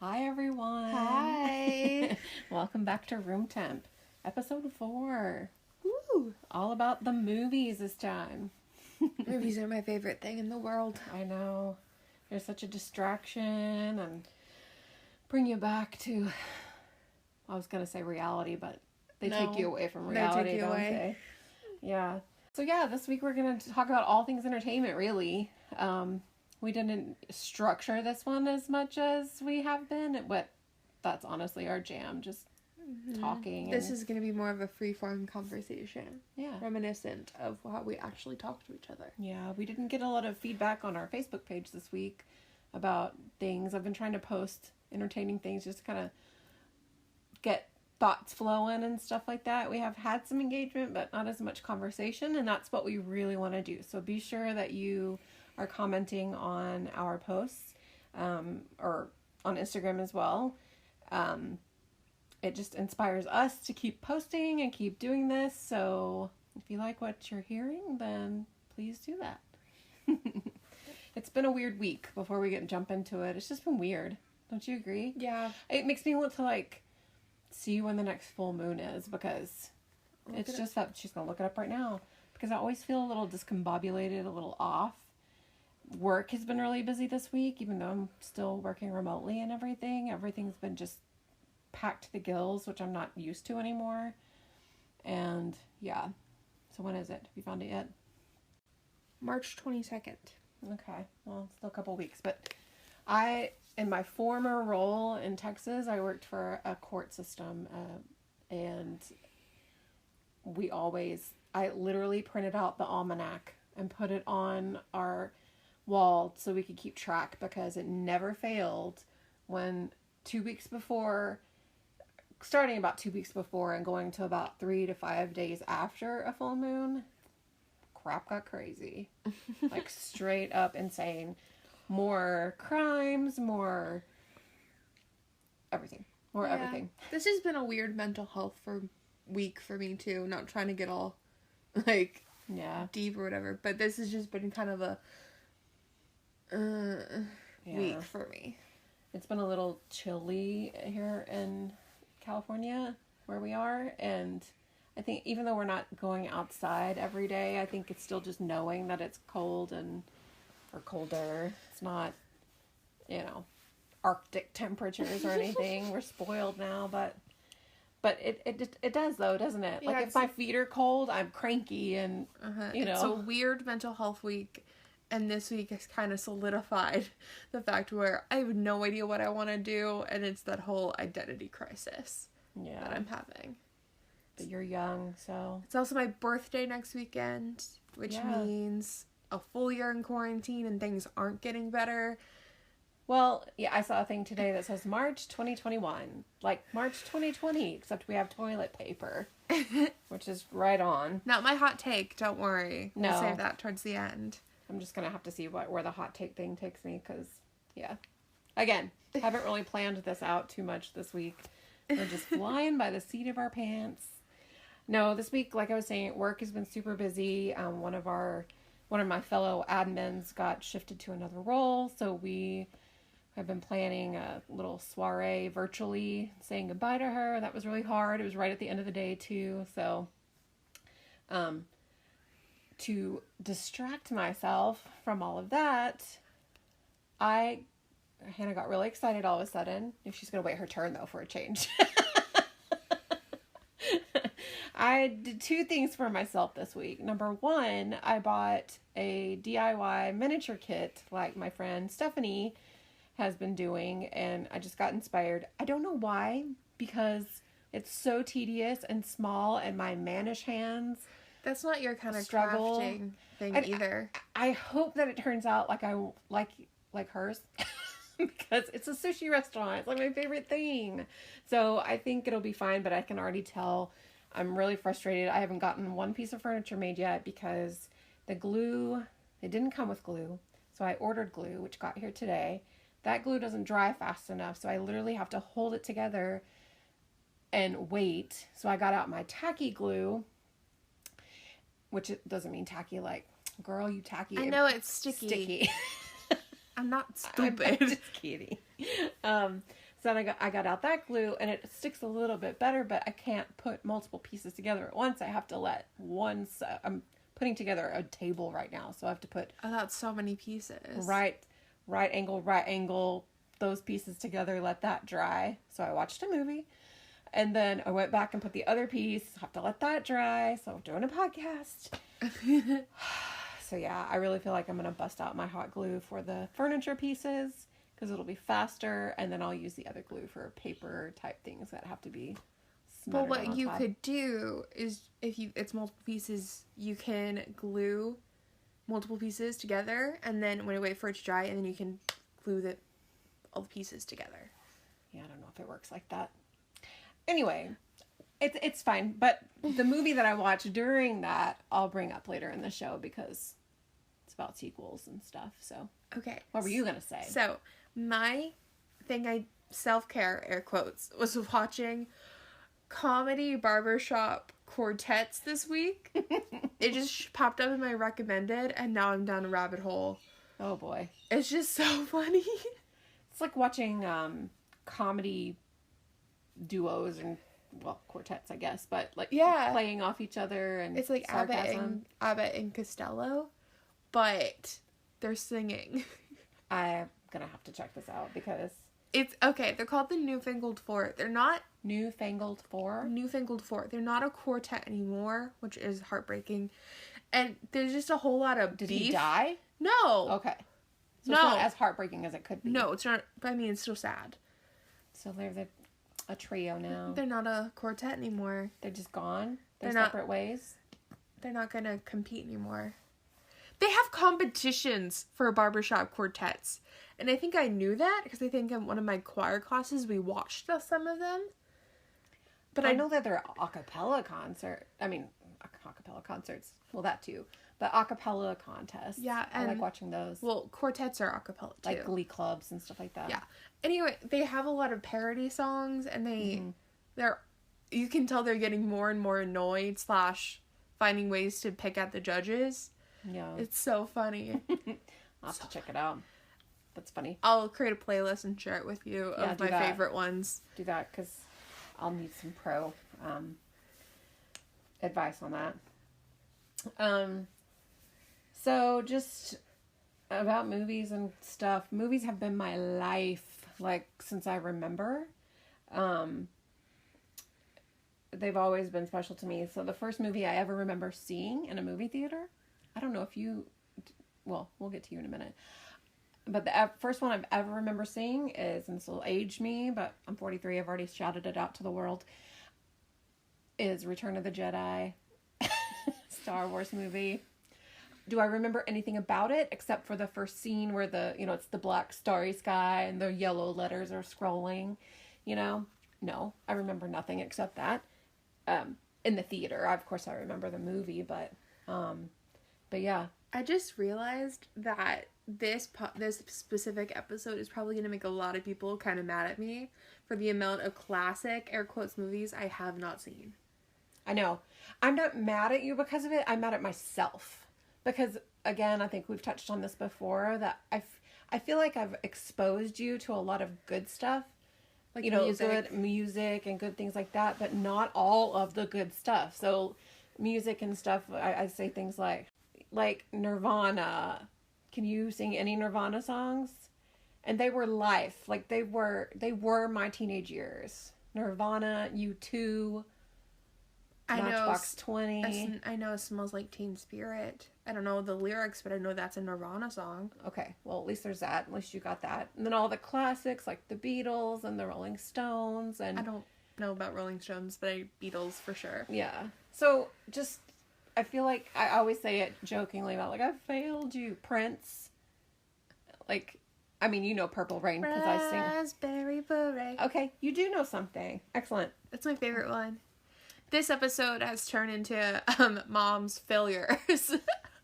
Hi, everyone. Hi. Welcome back to Room Temp, episode 4. Woo. All about the movies this time. Movies are my favorite thing in the world. I know. They're such a distraction and bring you back to, I was going to say reality, but they take you away from reality, don't they? Yeah. So yeah, this week we're going to talk about all things entertainment, really. We didn't structure this one as much as we have been, but that's honestly our jam, just talking. This is going to be more of a free-form conversation. Yeah. Reminiscent of how we actually talk to each other. Yeah, we didn't get a lot of feedback on our Facebook page this week about things. I've been trying to post entertaining things just to kind of get thoughts flowing and stuff like that. We have had some engagement, but not as much conversation, and that's what we really want to do. So be sure that you are commenting on our posts, or on Instagram as well. It just inspires us to keep posting and keep doing this. So if you like what you're hearing, then please do that. It's been a weird week before we jump into it. It's just been weird. Don't you agree? Yeah. It makes me want to see when the next full moon is, because it's just that she's going to look it up right now, because I always feel a little discombobulated, a little off. Work has been really busy this week, even though I'm still working remotely and everything. Everything's been just packed to the gills, which I'm not used to anymore. And yeah. So when is it? Have you found it yet? March 22nd. Okay. Well, still a couple weeks. But in my former role in Texas, I worked for a court system. And I literally printed out the almanac and put it on our wall so we could keep track, because it never failed when starting about 2 weeks before and going to about 3 to 5 days after a full moon, crap got crazy. Straight up insane. More crimes, more everything. Everything. This has been a weird mental health week for me too. Not trying to get all deep or whatever, but this has just been kind of a week for me. It's been a little chilly here in California where we are, and I think even though we're not going outside every day, I think it's still just knowing that it's cold or colder. It's not, Arctic temperatures or anything. We're spoiled now, but it does though, doesn't it? Yeah, if my feet are cold, I'm cranky and It's a weird mental health week. And this week has kind of solidified the fact where I have no idea what I want to do. And it's that whole identity crisis that I'm having. But you're young, so. It's also my birthday next weekend, which means a full year in quarantine and things aren't getting better. Well, yeah, I saw a thing today that says March 2021. Like March 2020, except we have toilet paper. Which is right on. Not my hot take, don't worry. No. We'll save that towards the end. I'm just going to have to see where the hot take thing takes me, because, again, haven't really planned this out too much this week. We're just flying by the seat of our pants. No, this week, like I was saying, work has been super busy. One of my fellow admins got shifted to another role, so we have been planning a little soiree virtually, saying goodbye to her. That was really hard. It was right at the end of the day, too, so to distract myself from all of that, Hannah got really excited all of a sudden. If she's going to wait her turn, though, for a change. I did 2 things for myself this week. Number 1, I bought a DIY miniature kit like my friend Stephanie has been doing, and I just got inspired. I don't know why, because it's so tedious and small, and my mannish hands... That's not your kind of struggle. Crafting thing either. I hope that it turns out like I like hers, because it's a sushi restaurant. It's like my favorite thing. So I think it'll be fine, but I can already tell I'm really frustrated. I haven't gotten one piece of furniture made yet because the glue, it didn't come with glue. So I ordered glue, which got here today. That glue doesn't dry fast enough, so I literally have to hold it together and wait. So I got out my tacky glue, which it doesn't mean tacky like, girl, you tacky. I know it's sticky. I'm not stupid. I'm just kidding. So then I got out that glue, and it sticks a little bit better, but I can't put multiple pieces together at once. I have to let one... I'm putting together a table right now, so I have to put... Oh, that's so many pieces. Right angle, those pieces together, let that dry. So I watched a movie, and then I went back and put the other piece, have to let that dry, so I'm doing a podcast. So yeah, I really feel like I'm going to bust out my hot glue for the furniture pieces, because it'll be faster, and then I'll use the other glue for paper type things that have to be smattered. But what you could do is, if it's multiple pieces, you can glue multiple pieces together, and then when you wait for it to dry, and then you can glue all the pieces together. Yeah, I don't know if it works like that. Anyway, it's fine. But the movie that I watched during that, I'll bring up later in the show, because it's about sequels and stuff. So okay, what were you gonna say? So my thing, self-care air quotes, was watching comedy barbershop quartets this week. It just popped up in my recommended, and now I'm down a rabbit hole. Oh boy, it's just so funny. It's like watching comedy duos and, well, quartets, I guess, but like, yeah, playing off each other, and it's like sarcasm. Abbott and Costello, but they're singing. I'm gonna have to check this out, because it's okay. They're called the Newfangled Four. They're not Newfangled Four. They're not a quartet anymore, which is heartbreaking. And there's just a whole lot of Did beef. he die? No. Okay. So no. It's not as heartbreaking as it could be. No, it's not. But I mean, it's still sad. So they're a trio now. They're not a quartet anymore. They're just gone. They're not, separate ways. They're not gonna compete anymore. They have competitions for barbershop quartets. And I think I knew that, because I think in one of my choir classes we watched some of them. But I know that they're a cappella concert. I mean, a cappella concerts. Well, that too. But a cappella contests. Yeah, I like watching those. Well, quartets are a cappella too. Like glee clubs and stuff like that. Yeah. Anyway, they have a lot of parody songs, and you can tell they're getting more and more annoyed / finding ways to pick at the judges. Yeah. It's so funny. I'll have to check it out. That's funny. I'll create a playlist and share it with you of my favorite ones. Do that, because I'll need some pro advice on that. So just about movies and stuff. Movies have been my life, like, since I remember. They've always been special to me. So the first movie I ever remember seeing in a movie theater, I don't know if you... Well, we'll get to you in a minute. But the first one I've ever remember seeing is, and this will age me, but I'm 43, I've already shouted it out to the world, is Return of the Jedi. Star Wars movie. Do I remember anything about it except for the first scene where it's the black starry sky and the yellow letters are scrolling, No, I remember nothing except that. In the theater, of course I remember the movie, but yeah. I just realized that this specific episode is probably going to make a lot of people kind of mad at me for the amount of classic, air quotes, movies I have not seen. I know. I'm not mad at you because of it. I'm mad at myself. Because, again, I think we've touched on this before, that I feel like I've exposed you to a lot of good stuff. Like, music. Good music and good things like that, but not all of the good stuff. So, music and stuff, I say things like Nirvana. Can you sing any Nirvana songs? And they were life. Like, they were my teenage years. Nirvana, U2, Matchbox 20. I know It Smells Like Teen Spirit. I don't know the lyrics, but I know that's a Nirvana song. Okay, well, at least there's that. At least you got that. And then all the classics, like the Beatles and the Rolling Stones. And I don't know about Rolling Stones, but Beatles for sure. Yeah. So, just, I feel like I always say it jokingly about, like, I failed you, Prince. Like, I mean, Purple Rain, because I sing. Raspberry Beret. Okay, you do know something. Excellent. That's my favorite one. This episode has turned into mom's failures.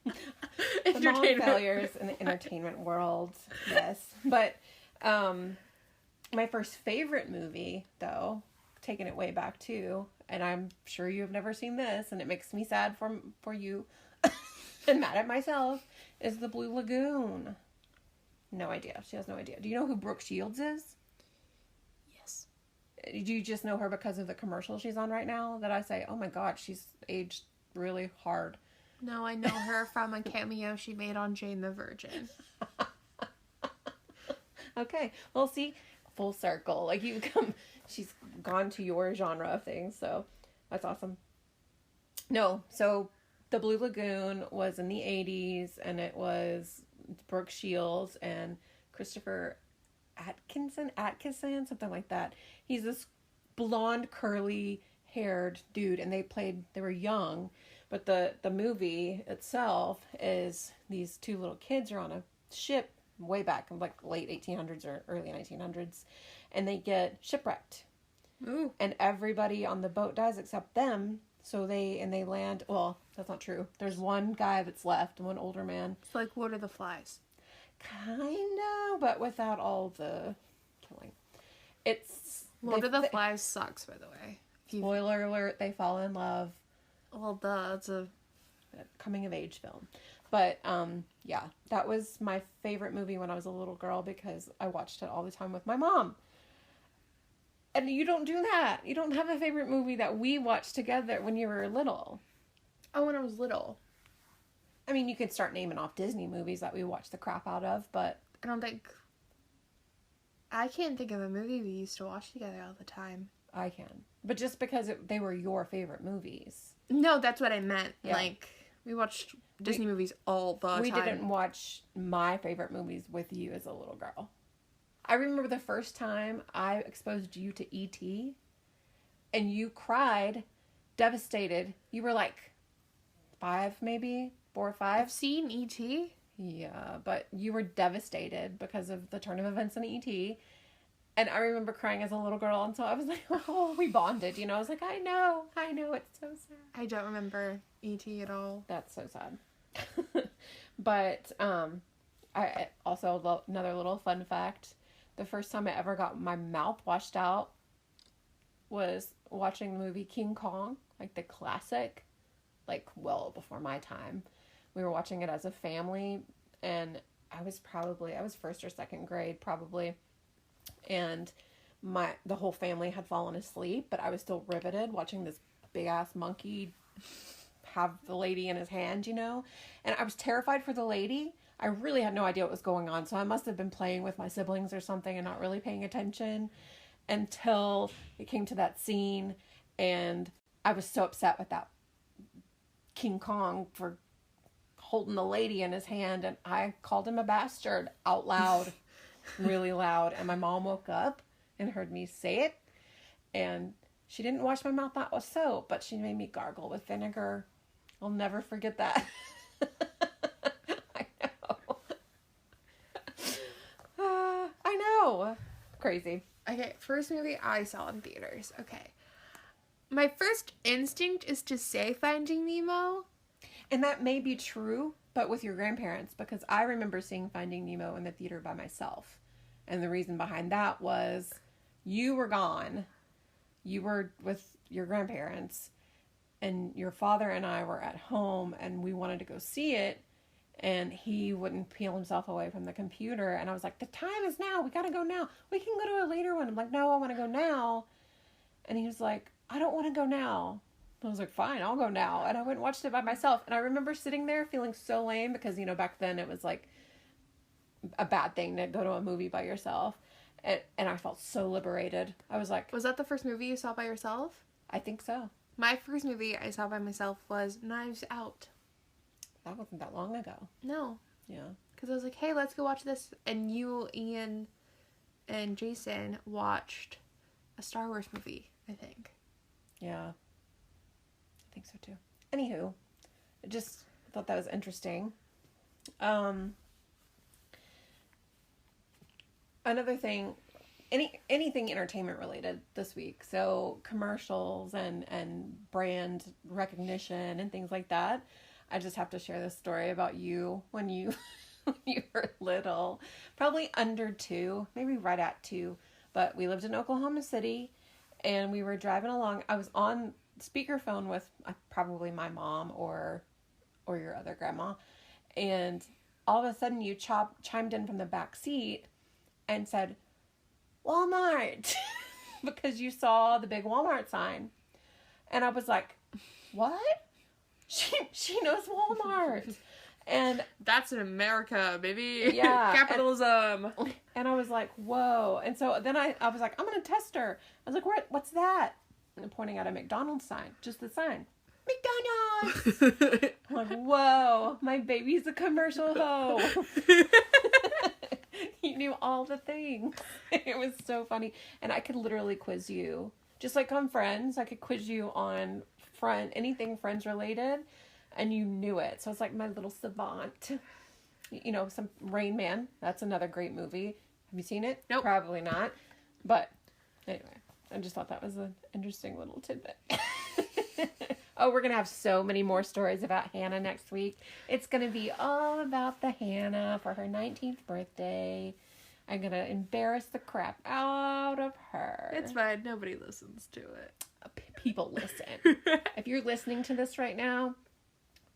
The mom failures in the entertainment world. Yes. But my first favorite movie, though, taking it way back too, and I'm sure you have never seen this, and it makes me sad for you and mad at myself, is The Blue Lagoon. No idea. She has no idea. Do you know who Brooke Shields is? Do you just know her because of the commercial she's on right now? That I say, oh my god, she's aged really hard. No, I know her from a cameo she made on Jane the Virgin. Okay, well, see, full circle. Like, she's gone to your genre of things, so that's awesome. No, so the Blue Lagoon was in the 80s, and it was Brooke Shields and Christopher Atkinson, something like that. He's this blonde, curly-haired dude, and they were young, but the movie itself is these two little kids are on a ship way back in like late 1800s or early 1900s, and they get shipwrecked. Ooh. And everybody on the boat dies except them. So they land. Well, that's not true. There's one guy that's left, one older man. It's like Lord of the Flies. Kinda, but without all the killing. It's Lord of the Flies sucks, by the way. Spoiler alert: they fall in love. Well, it's a coming of age film. But yeah, that was my favorite movie when I was a little girl because I watched it all the time with my mom. And you don't do that. You don't have a favorite movie that we watched together when you were little. Oh, when I was little. I mean, you can start naming off Disney movies that we watched the crap out of, but I can't think of a movie we used to watch together all the time. I can. But just because they were your favorite movies. No, that's what I meant. Yeah. Like, we watched Disney movies all the time. We didn't watch my favorite movies with you as a little girl. I remember the first time I exposed you to E.T. and you cried, devastated. You were like 5, maybe 4 or 5. I've seen E.T. Yeah, but you were devastated because of the turn of events in E.T. And I remember crying as a little girl, and so I was like, oh, we bonded, I was like, I know, it's so sad. I don't remember E.T. at all. That's so sad. But, I also, another little fun fact, the first time I ever got my mouth washed out was watching the movie King Kong, like the classic, like well before my time. We were watching it as a family, and I was first or second grade probably, and the whole family had fallen asleep, but I was still riveted watching this big ass monkey have the lady in his hand, and I was terrified for the lady. I really had no idea what was going on, so I must have been playing with my siblings or something and not really paying attention until it came to that scene, and I was so upset with that King Kong for holding the lady in his hand, and I called him a bastard out loud, really loud, and my mom woke up and heard me say it, and she didn't wash my mouth out with soap, but she made me gargle with vinegar. I'll never forget that. I know. Crazy. Okay, first movie I saw in theaters. Okay. My first instinct is to say Finding Nemo. And that may be true, but with your grandparents, because I remember seeing Finding Nemo in the theater by myself. And the reason behind that was you were gone. You were with your grandparents, and your father and I were at home, and we wanted to go see it, and he wouldn't peel himself away from the computer, and I was like, the time is now, we gotta go now. We can go to a later one. I'm like, no, I want to go now. And he was like, I don't want to go now. I was like, fine, I'll go now. And I went and watched it by myself, and I remember sitting there feeling so lame, because, back then it was like a bad thing to go to a movie by yourself. And I felt so liberated. I was like... Was that the first movie you saw by yourself? I think so. My first movie I saw by myself was Knives Out. That wasn't that long ago. No. Yeah. Because I was like, hey, let's go watch this. And you, Ian, and Jason watched a Star Wars movie, I think. Yeah. I think so, too. Anywho, I just thought that was interesting. Another thing, anything entertainment related this week. So commercials and brand recognition and things like that. I just have to share this story about you when you when you were little, probably under 2, maybe right at 2. But we lived in Oklahoma City, and we were driving along. I was on speakerphone with probably my mom or your other grandma, and all of a sudden you chimed in from the back seat and said, Walmart. because you saw the big Walmart sign. And I was like, what? She knows Walmart. And that's in America, baby. Yeah. Capitalism. And I was like, whoa. And so then I was like, I'm going to test her. I was like, what's that? And I'm pointing at a McDonald's sign. Just the sign. McDonald's! I'm like, whoa, my baby's a commercial hoe. You knew all the things. It was so funny. And I could literally quiz you. Just like on Friends, I could quiz you on anything Friends related. And you knew it. So it's like my little savant. You know, some Rain Man. That's another great movie. Have you seen it? Nope. Probably not. But anyway, I just thought that was an interesting little tidbit. Oh, we're going to have so many more stories about Hannah next week. It's going to be all about the Hannah for her 19th birthday. I'm going to embarrass the crap out of her. It's fine. Nobody listens to it. People listen. If you're listening to this right now,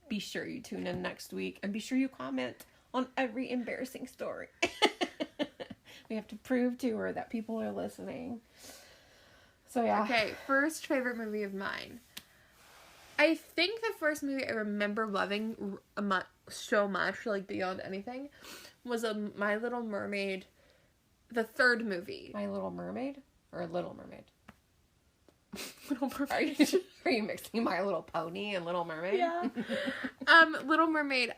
be sure you tune in next week. And be sure you comment on every embarrassing story. We have to prove to her that people are listening. So, yeah. Okay, first favorite movie of mine. I think the first movie I remember loving so much, like beyond anything, was My Little Mermaid, the third movie. My Little Mermaid or Little Mermaid? Little Mermaid. Are you mixing My Little Pony and Little Mermaid? Yeah. Little Mermaid.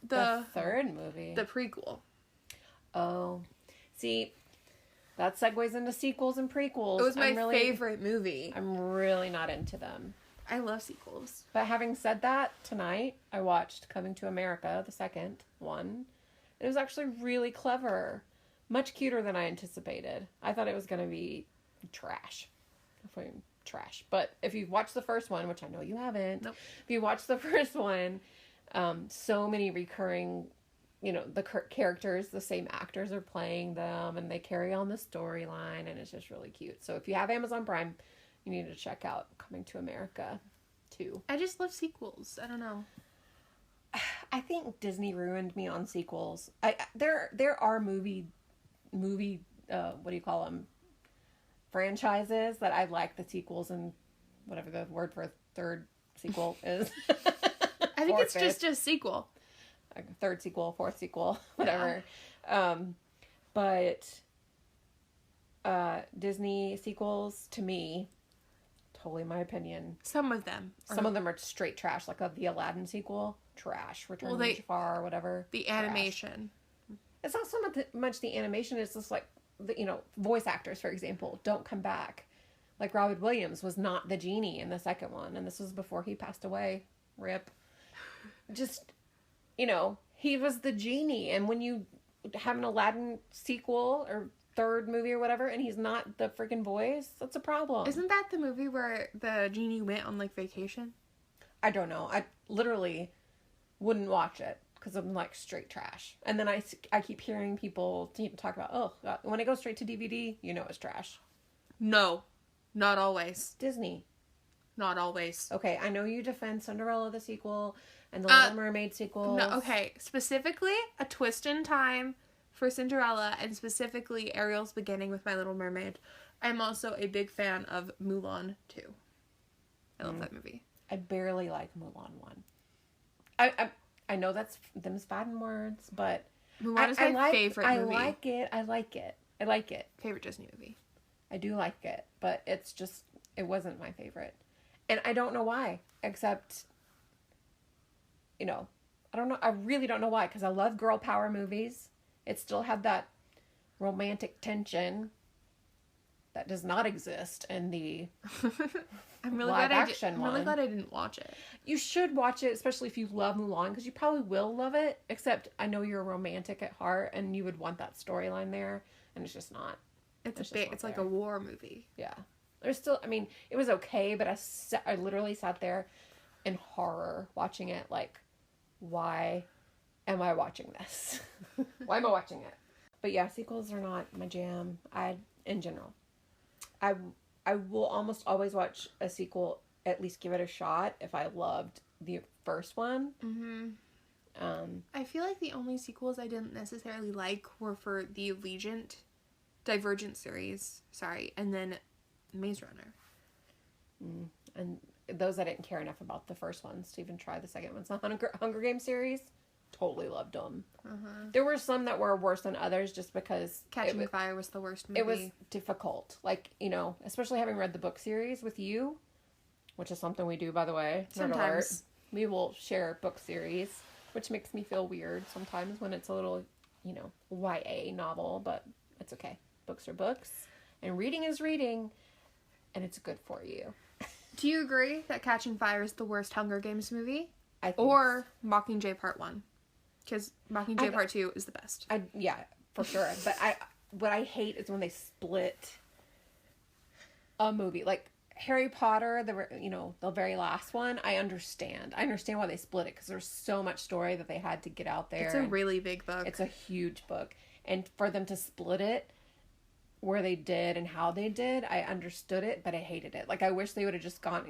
The third movie. The prequel. Oh, see, that segues into sequels and prequels. It was my favorite movie. I'm really not into them. I love sequels. But having said that, tonight I watched Coming to America, the second one. It was actually really clever. Much cuter than I anticipated. I thought it was going to be trash. But if you've watched the first one, which I know you haven't. Nope. If you watched the first one, so many recurring, the characters, the same actors are playing them, and they carry on the storyline, and it's just really cute. So if you have Amazon Prime, you need to check out Coming to America 2. I just love sequels. I don't know. I think Disney ruined me on sequels. There are movie what do you call them? Franchises that I like the sequels and whatever the word for a third sequel is. I think it's just a sequel. A third sequel, fourth sequel, whatever. Yeah. But Disney sequels, to me, totally my opinion. Some of them are straight trash, like the Aladdin sequel, trash. Return of Jafar, or whatever. The trash. Animation. It's not so much the animation. It's just like voice actors, for example, don't come back. Like Robin Williams was not the genie in the second one, and this was before he passed away. Rip. Just, he was the genie, and when you have an Aladdin sequel or third movie or whatever, and he's not the freaking voice, that's a problem. Isn't that the movie where the genie went on vacation? I don't know. I literally wouldn't watch it because I'm straight trash. And then I keep hearing people talk about, when it goes straight to DVD, it's trash. No, not always. Disney. Not always. Okay, I know you defend Cinderella the sequel and the Little Mermaid sequel. No, okay. Specifically, A Twist in Time for Cinderella, and specifically Ariel's Beginning with My Little Mermaid. I'm also a big fan of Mulan 2. I love that movie. I barely like Mulan 1. I know that's them's fighting words, but Mulan is my favorite movie. I like it. Favorite Disney movie. I do like it, but it wasn't my favorite. And I don't know why, except, I don't know. I really don't know why, because I love girl power movies. It still had that romantic tension that does not exist in the live action one. I'm really glad I didn't watch it. You should watch it, especially if you love Mulan, because you probably will love it, except I know you're a romantic at heart, and you would want that storyline there, and it's just not. It's like a war movie. Yeah. There's still, it was okay, but I literally sat there in horror watching it, why am I watching this? Why am I watching it? But yeah, sequels are not my jam. In general. I will almost always watch a sequel, at least give it a shot, if I loved the first one. Mm-hmm. I feel like the only sequels I didn't necessarily like were for the Divergent series, and then Maze Runner. And those I didn't care enough about the first ones to even try the second ones. The Hunger Games series, totally loved them. There were some that were worse than others just because... Catching Fire was the worst movie. It was difficult. Like, you know, especially having read the book series with you, which is something we do, by the way. Sometimes. We will share book series, which makes me feel weird sometimes when it's a little, you know, YA novel, but it's okay. Books are books, and reading is reading, and it's good for you. Do you agree that Catching Fire is the worst Hunger Games movie? I think or Mockingjay Part 1? Because Mockingjay Part 2 is the best. Yeah, for sure. But what I hate is when they split a movie. Like, Harry Potter, the very last one, I understand. I understand why they split it, because there's so much story that they had to get out there. It's a really big book. It's a huge book. And for them to split it where they did and how they did, I understood it, but I hated it. Like, I wish they would have just Gone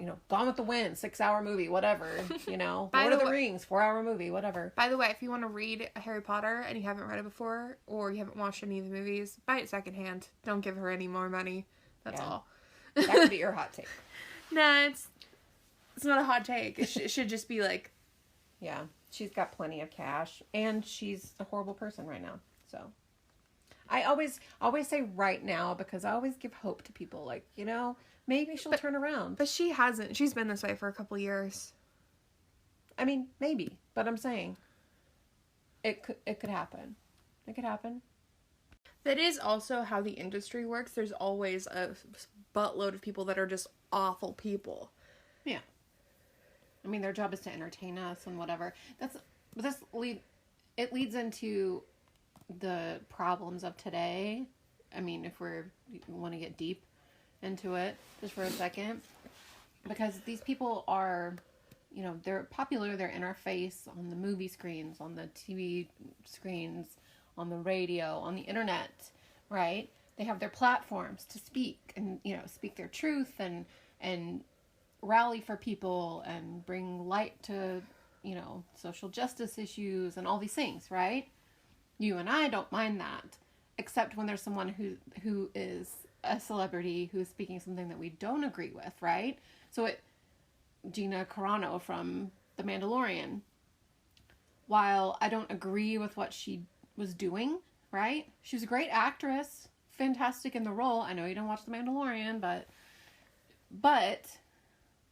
with the Wind, 6-hour movie, whatever, Lord of the Rings, 4-hour movie, whatever. By the way, if you want to read Harry Potter and you haven't read it before, or you haven't watched any of the movies, buy it secondhand. Don't give her any more money. That's all. That could be your hot take. Nah, it's not a hot take. It should just be like... Yeah, she's got plenty of cash, and she's a horrible person right now, so... I always say right now, because I always give hope to people, like, maybe she'll turn around. But she hasn't. She's been this way for a couple years. I mean, maybe, but I'm saying it could happen. It could happen. That is also how the industry works. There's always a buttload of people that are just awful people. Yeah. I mean, their job is to entertain us and whatever. It leads into the problems of today. I mean, if we want to get deep into it just for a second, because these people are, they're popular, they're in our face on the movie screens, on the TV screens, on the radio, on the internet, right? They have their platforms to speak and, speak their truth and rally for people and bring light to, social justice issues and all these things, right? You and I don't mind that, except when there's someone who is a celebrity who is speaking something that we don't agree with, right? So Gina Carano from The Mandalorian, while I don't agree with what she was doing, right? She was a great actress, fantastic in the role. I know you don't watch The Mandalorian, but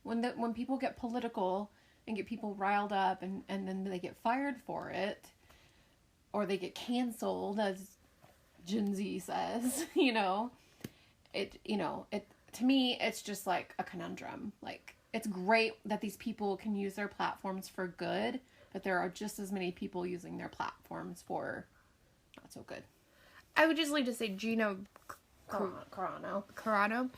when people get political and get people riled up and then they get fired for it, or they get canceled, as Gen Z says, to me, it's just like a conundrum. Like, it's great that these people can use their platforms for good, but there are just as many people using their platforms for not so good. I would just like to say Gina Carano.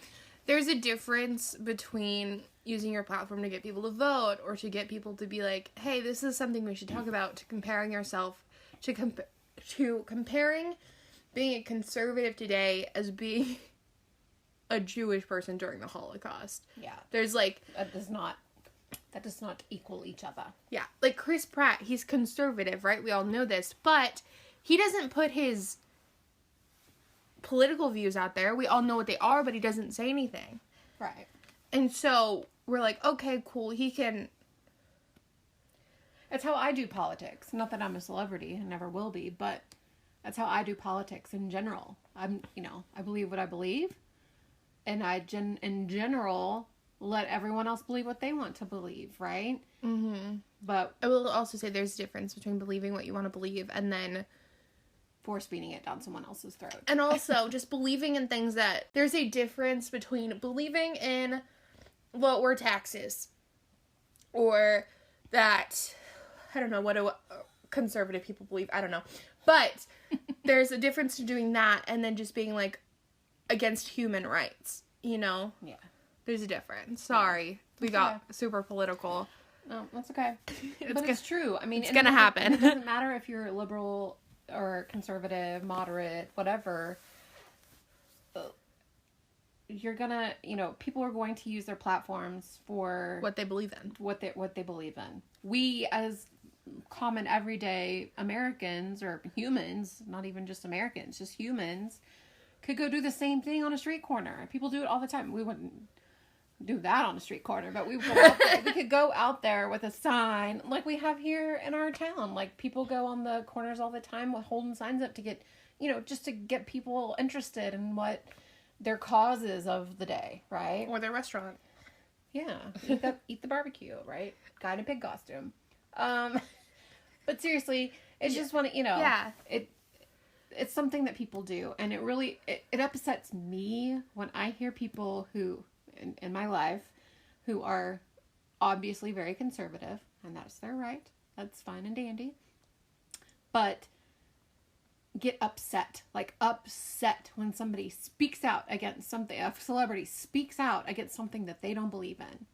There's a difference between using your platform to get people to vote or to get people to be like, hey, this is something we should talk about, to comparing yourself to comparing being a conservative today as being a Jewish person during the Holocaust. Yeah. There's like... That does not equal each other. Yeah. Like Chris Pratt, he's conservative, right? We all know this. But he doesn't put his political views out there. We all know what they are, but he doesn't say anything. Right. And so we're like, okay, cool, he can... It's how I do politics. Not that I'm a celebrity and never will be, but that's how I do politics in general. I believe what I believe, and in general, let everyone else believe what they want to believe, right? Mm-hmm. But I will also say there's a difference between believing what you want to believe and then force feeding it down someone else's throat. And also just believing in things that... There's a difference between believing in lower taxes or that... I don't know what conservative people believe. I don't know. But there's a difference to doing that and then just being, like, against human rights, Yeah. There's a difference. Sorry. Yeah. We got super political. No, that's okay. It's true. I mean... It's gonna happen. It doesn't matter if you're liberal or conservative, moderate, whatever. You're gonna... people are going to use their platforms for... What they believe in. What they believe in. We, as common everyday Americans or humans, not even just Americans, just humans, could go do the same thing on a street corner. People do it all the time. We wouldn't do that on a street corner, but we could go out there with a sign like we have here in our town. Like, people go on the corners all the time with holding signs up to get, just to get people interested in what their cause is of the day, right? Or their restaurant. Yeah. Eat the barbecue, right? Guy in a pig costume. But seriously, it's just one, Yeah. It's something that people do, and it really, it upsets me when I hear people who, in my life, who are obviously very conservative, and that's their right. That's fine and dandy. But get upset when somebody speaks out against something, a celebrity speaks out against something that they don't believe in.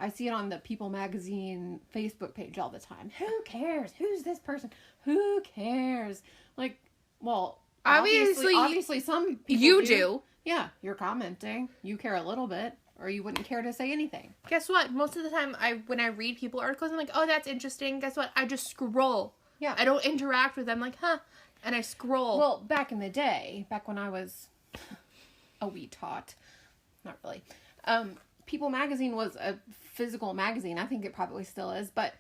I see it on the People magazine Facebook page all the time. Who cares? Who's this person? Who cares? Like, well, obviously some people you do. Yeah, you're commenting. You care a little bit, or you wouldn't care to say anything. Guess what? Most of the time, when I read people articles, I'm like, oh, that's interesting. Guess what? I just scroll. Yeah. I don't interact with them, like, huh, and I scroll. Well, back in the day, back when I was a wee tot, not really, People magazine was a physical magazine. I think it probably still is, but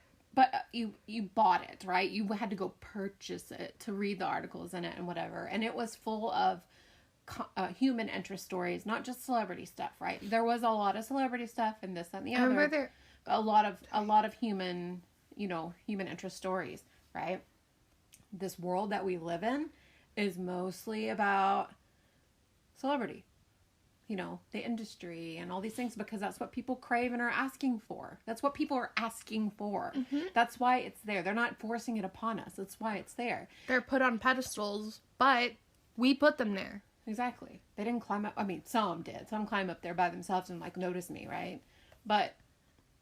you bought it, right? You had to go purchase it to read the articles in it and whatever, and it was full of human interest stories, not just celebrity stuff, right? There was a lot of celebrity stuff and this and the other. I remember a lot of human, human interest stories, right? This world that we live in is mostly about celebrity, the industry and all these things, because that's what people crave and are asking for. That's what people are asking for. Mm-hmm. That's why it's there. They're not forcing it upon us. That's why it's there. They're put on pedestals, but we put them there. Exactly. They didn't climb up. I mean, some did. Some climb up there by themselves and notice me, right? But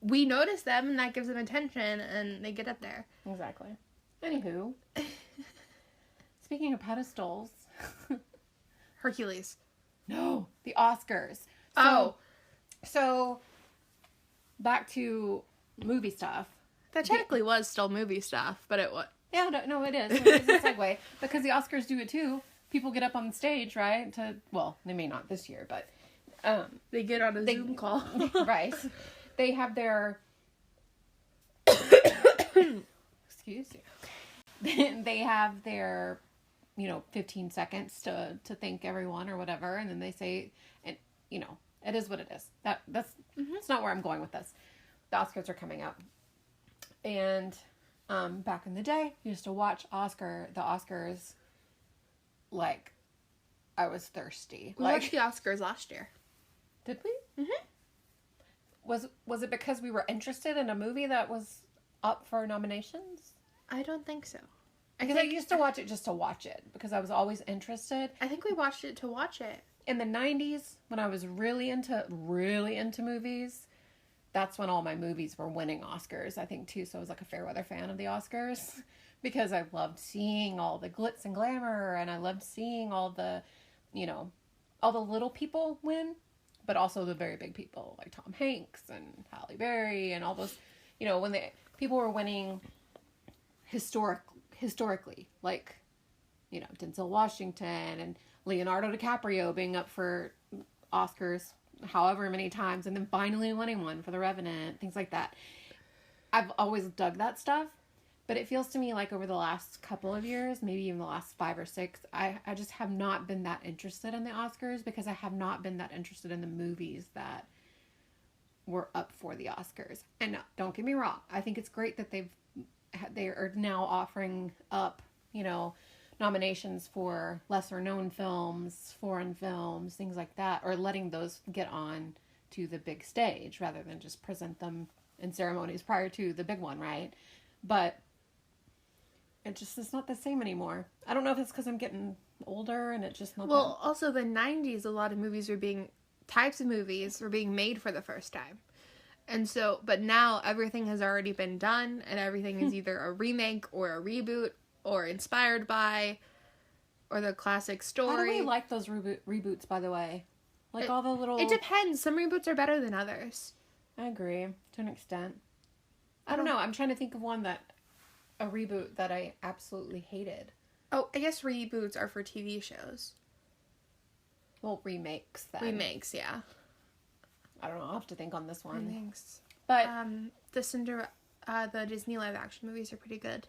we notice them, and that gives them attention, and they get up there. Exactly. Anywho, speaking of pedestals, Hercules. No, the Oscars. So back to movie stuff. That technically was still movie stuff, but it was. Yeah, no, it is. It's a segue because the Oscars do it too. People get up on the stage, right? They may not this year, but they get on a Zoom call, right? They have their excuse me. They have their 15 seconds to thank everyone or whatever, and then they say, and it is what it is. That's That's not where I'm going with this. The Oscars are coming up, and back in the day, I used to watch the Oscars. Like, I was thirsty. We watched the Oscars last year. Did we? Mm-hmm. Was it because we were interested in a movie that was up for nominations? I don't think so. Because I used to watch it just to watch it, because I was always interested. I think we watched it to watch it. In the 90s, when I was really into movies, that's when all my movies were winning Oscars, I think, too. So I was like a fair weather fan of the Oscars, because I loved seeing all the glitz and glamour, and I loved seeing all the, all the little people win, but also the very big people, like Tom Hanks and Halle Berry and all those, when people were winning historically, like, Denzel Washington and Leonardo Dicaprio being up for Oscars however many times, and then finally winning one for The Revenant, things like that. I've always dug that stuff, but it feels to me like over the last couple of years, maybe even the last 5 or 6, I just have not been that interested in the Oscars, because I have not been that interested in the movies that were up for the Oscars. And don't get me wrong, I think it's great that they are now offering up, nominations for lesser known films, foreign films, things like that, or letting those get on to the big stage rather than just present them in ceremonies prior to the big one, right? But it's not the same anymore. I don't know if it's because I'm getting older and it's just not. Well, also the 90s, a lot of types of movies were being made for the first time. And so, but now everything has already been done, and everything is either a remake or a reboot or inspired by, or the classic story. How do we like those reboots, by the way? All the little... It depends. Some reboots are better than others. I agree, to an extent. I don't know. I'm trying to think of a reboot that I absolutely hated. Oh, I guess reboots are for TV shows. Well, remakes then. Remakes, yeah. I don't know. I'll have to think on this one. Remakes. But the Disney live action movies are pretty good.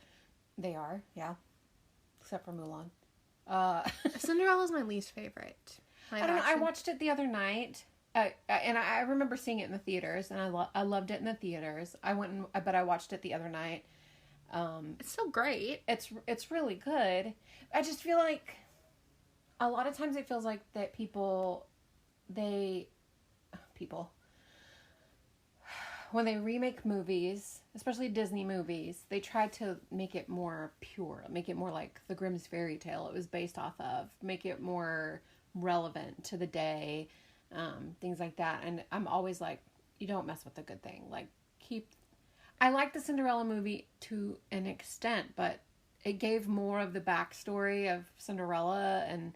They are, yeah. Except for Mulan. Cinderella's my least favorite. I don't know. I watched it the other night. And I remember seeing it in the theaters, and I loved it in the theaters. But I watched it the other night. It's still great. It's really good. I just feel like a lot of times it feels like that people when they remake movies, especially Disney movies, they try to make it more pure, make it more like the Grimm's fairy tale it was based off of, make it more relevant to the day, things like that. And I'm always like, you don't mess with the good thing. Like, I like the Cinderella movie to an extent, but it gave more of the backstory of Cinderella and,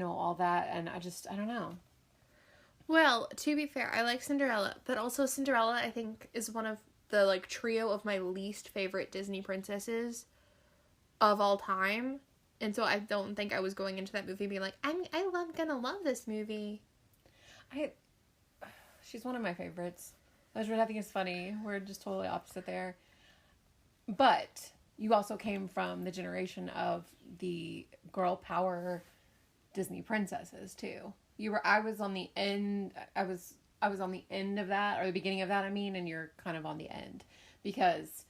all that. And I don't know. Well, to be fair, I like Cinderella, but also Cinderella, I think, is one of the, trio of my least favorite Disney princesses of all time. And so I don't think I was going into that movie being like, gonna love this movie. She's one of my favorites. Which I think is funny. We're just totally opposite there. But you also came from the generation of the girl power Disney princesses too. I was on the end of that, or the beginning of that, and you're kind of on the end. Because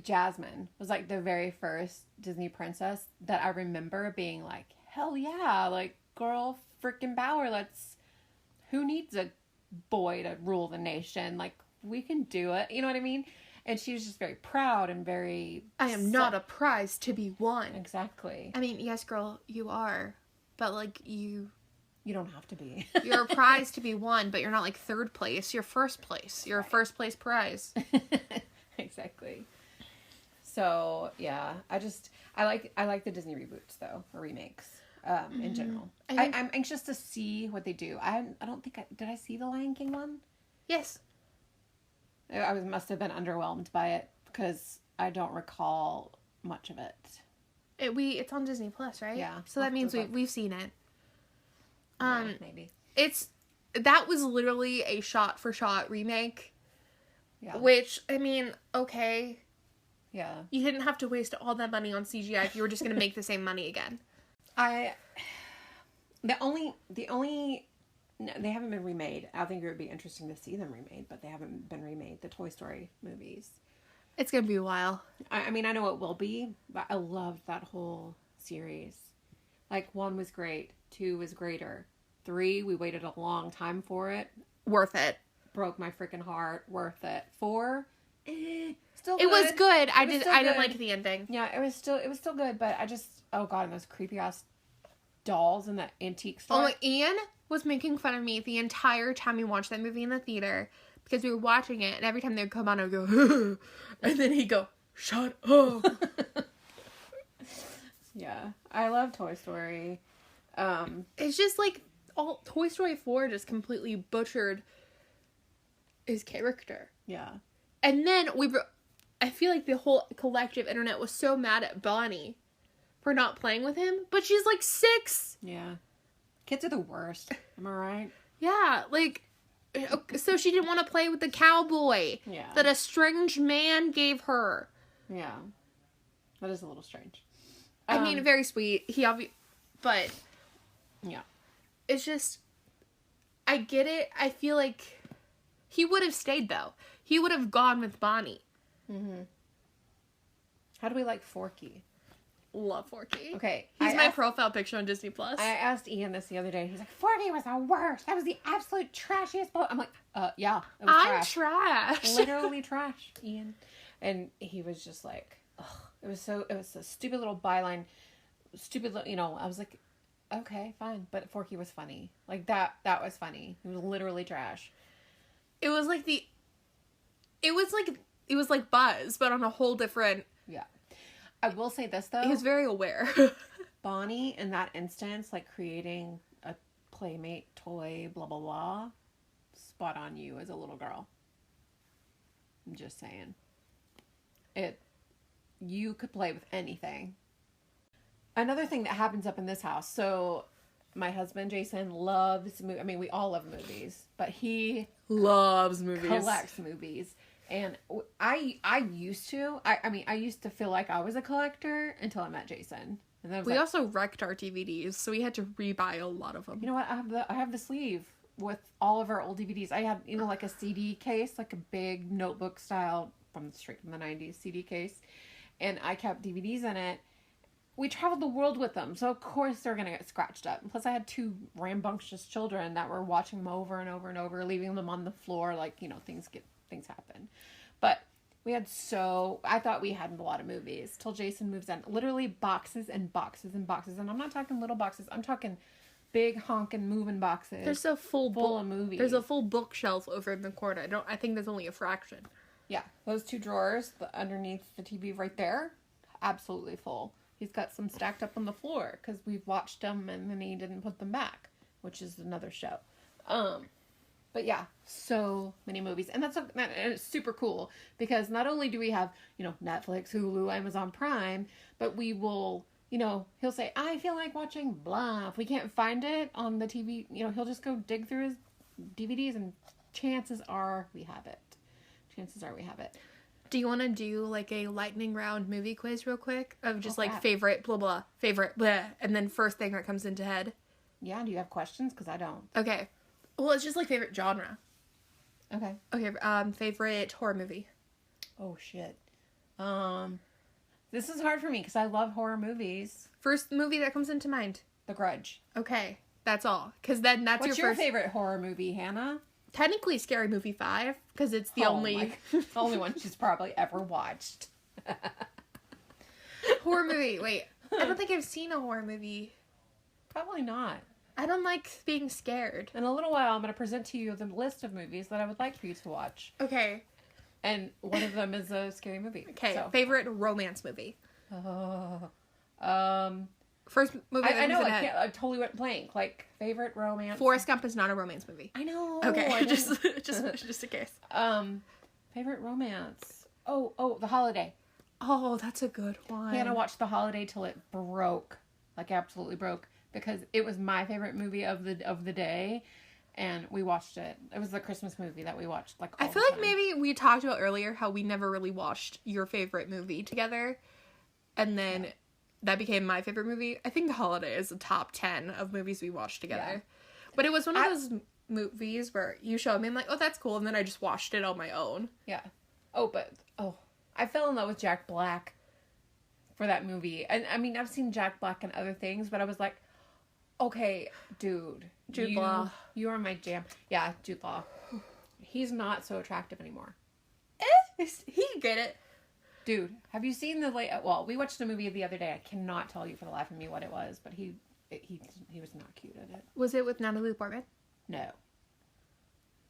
Jasmine was like the very first Disney princess that I remember being like, hell yeah, like girl freaking power, who needs a boy to rule the nation? Like, we can do it. You know what I mean? And she was just very proud and very... I am not a prize to be won. Exactly. I mean, yes, girl, you are. But, you... You don't have to be. You're a prize to be won, but you're not, third place. You're first place. You're a first place prize. Exactly. So, yeah. I like the Disney reboots, though, or remakes. In general. I'm anxious to see what they do. I don't think did I see the Lion King one? Yes. I must have been underwhelmed by it because I don't recall much of it. It's on Disney Plus, right? Yeah. So that means we've seen it. Yeah, maybe. That was literally a shot for shot remake. Yeah. Which, okay. Yeah. You didn't have to waste all that money on CGI if you were just going to make the same money again. They haven't been remade. I think it would be interesting to see them remade, but they haven't been remade. The Toy Story movies. It's going to be a while. I know it will be, but I loved that whole series. 1 was great. 2 was greater. 3, we waited a long time for it. Worth it. Broke my freaking heart. Worth it. 4, still good. It was good. I didn't like the ending. Yeah, it was still good, but oh god, and those creepy ass dolls in that antique store. Oh, Ian was making fun of me the entire time we watched that movie in the theater because we were watching it, and every time they'd come on, I'd go, and then he'd go, shut up. Yeah, I love Toy Story. It's just Toy Story 4 just completely butchered his character. Yeah. And then I feel like the whole collective internet was so mad at Bonnie for not playing with him, but she's 6. Yeah. Kids are the worst. Am I right? Yeah, so she didn't want to play with the cowboy that a strange man gave her. Yeah. That is a little strange. Very sweet. But yeah. It's just, I get it. I feel like he would have stayed, though. He would have gone with Bonnie. Mm-hmm. How do we like Forky? Love Forky. Okay. He's my profile picture on Disney Plus. I asked Ian this the other day. He's like, Forky was the worst. That was the absolute trashiest boat. I'm like, yeah. It was I'm trash. Literally trash, Ian. And he was just like, ugh. It was a stupid little byline. I was like, okay, fine. But Forky was funny. That was funny. It was literally trash. It was like Buzz, but on a whole different... Yeah. I will say this, though. He was very aware. Bonnie, in that instance, creating a Playmate toy, blah, blah, blah, spot on you as a little girl. I'm just saying. You could play with anything. Another thing that happens up in this house. So my husband, Jason, loves movies. I mean, we all love movies, but he loves movies. Collects movies. And I used to. I used to feel like I was a collector until I met Jason. And then we also wrecked our DVDs, so we had to rebuy a lot of them. You know what? I have the sleeve with all of our old DVDs. I had, like a CD case, like a big notebook style straight from the 90s CD case. And I kept DVDs in it. We traveled the world with them, so of course they're going to get scratched up. Plus I had 2 rambunctious children that were watching them over and over and over, leaving them on the floor like, things happen. But I thought we had a lot of movies till Jason moves in. Literally boxes and boxes and boxes. And I'm not talking little boxes. I'm talking big honking moving boxes. There's a full of movies. There's a full bookshelf over in the corner. I think there's only a fraction. Yeah. Those 2 drawers underneath the TV right there, absolutely full. He's got some stacked up on the floor because we've watched them and then he didn't put them back, which is another show. But yeah, so many movies. And and it's super cool because not only do we have, Netflix, Hulu, Amazon Prime, but we will, he'll say, I feel like watching blah. If we can't find it on the TV, he'll just go dig through his DVDs and chances are we have it. Do you want to do like a lightning round movie quiz real quick of just crap. favorite blah blah, favorite blah, and then first thing that comes into head? Yeah, do you have questions? Because I don't. Okay. Well, it's just like favorite genre. Okay. Favorite horror movie. Oh, shit. This is hard for me because I love horror movies. First movie that comes into mind. The Grudge. Okay. That's all. Because then that's What's your favorite horror movie, Hannah? Technically Scary Movie 5, because it's the only one she's probably ever watched. Horror movie. Wait, I don't think I've seen a horror movie. Probably not. I don't like being scared. In a little while, I'm going to present to you the list of movies that I would like for you to watch. Okay. And one of them is a scary movie. Okay, so. Favorite romance movie. First movie that I know, I totally went blank. Like, favorite romance. Forrest Gump is not a romance movie. I know. Okay, just in case. Favorite romance. Oh, The Holiday. Oh, that's a good one. Hannah watched The Holiday till it broke. Like, absolutely broke. Because it was my favorite movie of the day. And we watched it. It was the Christmas movie that we watched. Like, all I feel like maybe we talked about earlier how we never really watched your favorite movie together. And then... Yeah. That became my favorite movie. I think The Holiday is the top 10 of movies we watched together. Yeah. But it was one of those movies where you showed me, I'm like, oh, that's cool. And then I just watched it on my own. Yeah. I fell in love with Jack Black for that movie. And I mean, I've seen Jack Black in other things, but I was like, okay, dude. Jude Law. You are my jam. Yeah, Jude Law. He's not so attractive anymore. He can get it. Dude, have you seen we watched a movie the other day. I cannot tell you for the life of me what it was, but he was not cute in it. Was it with Natalie Portman? No.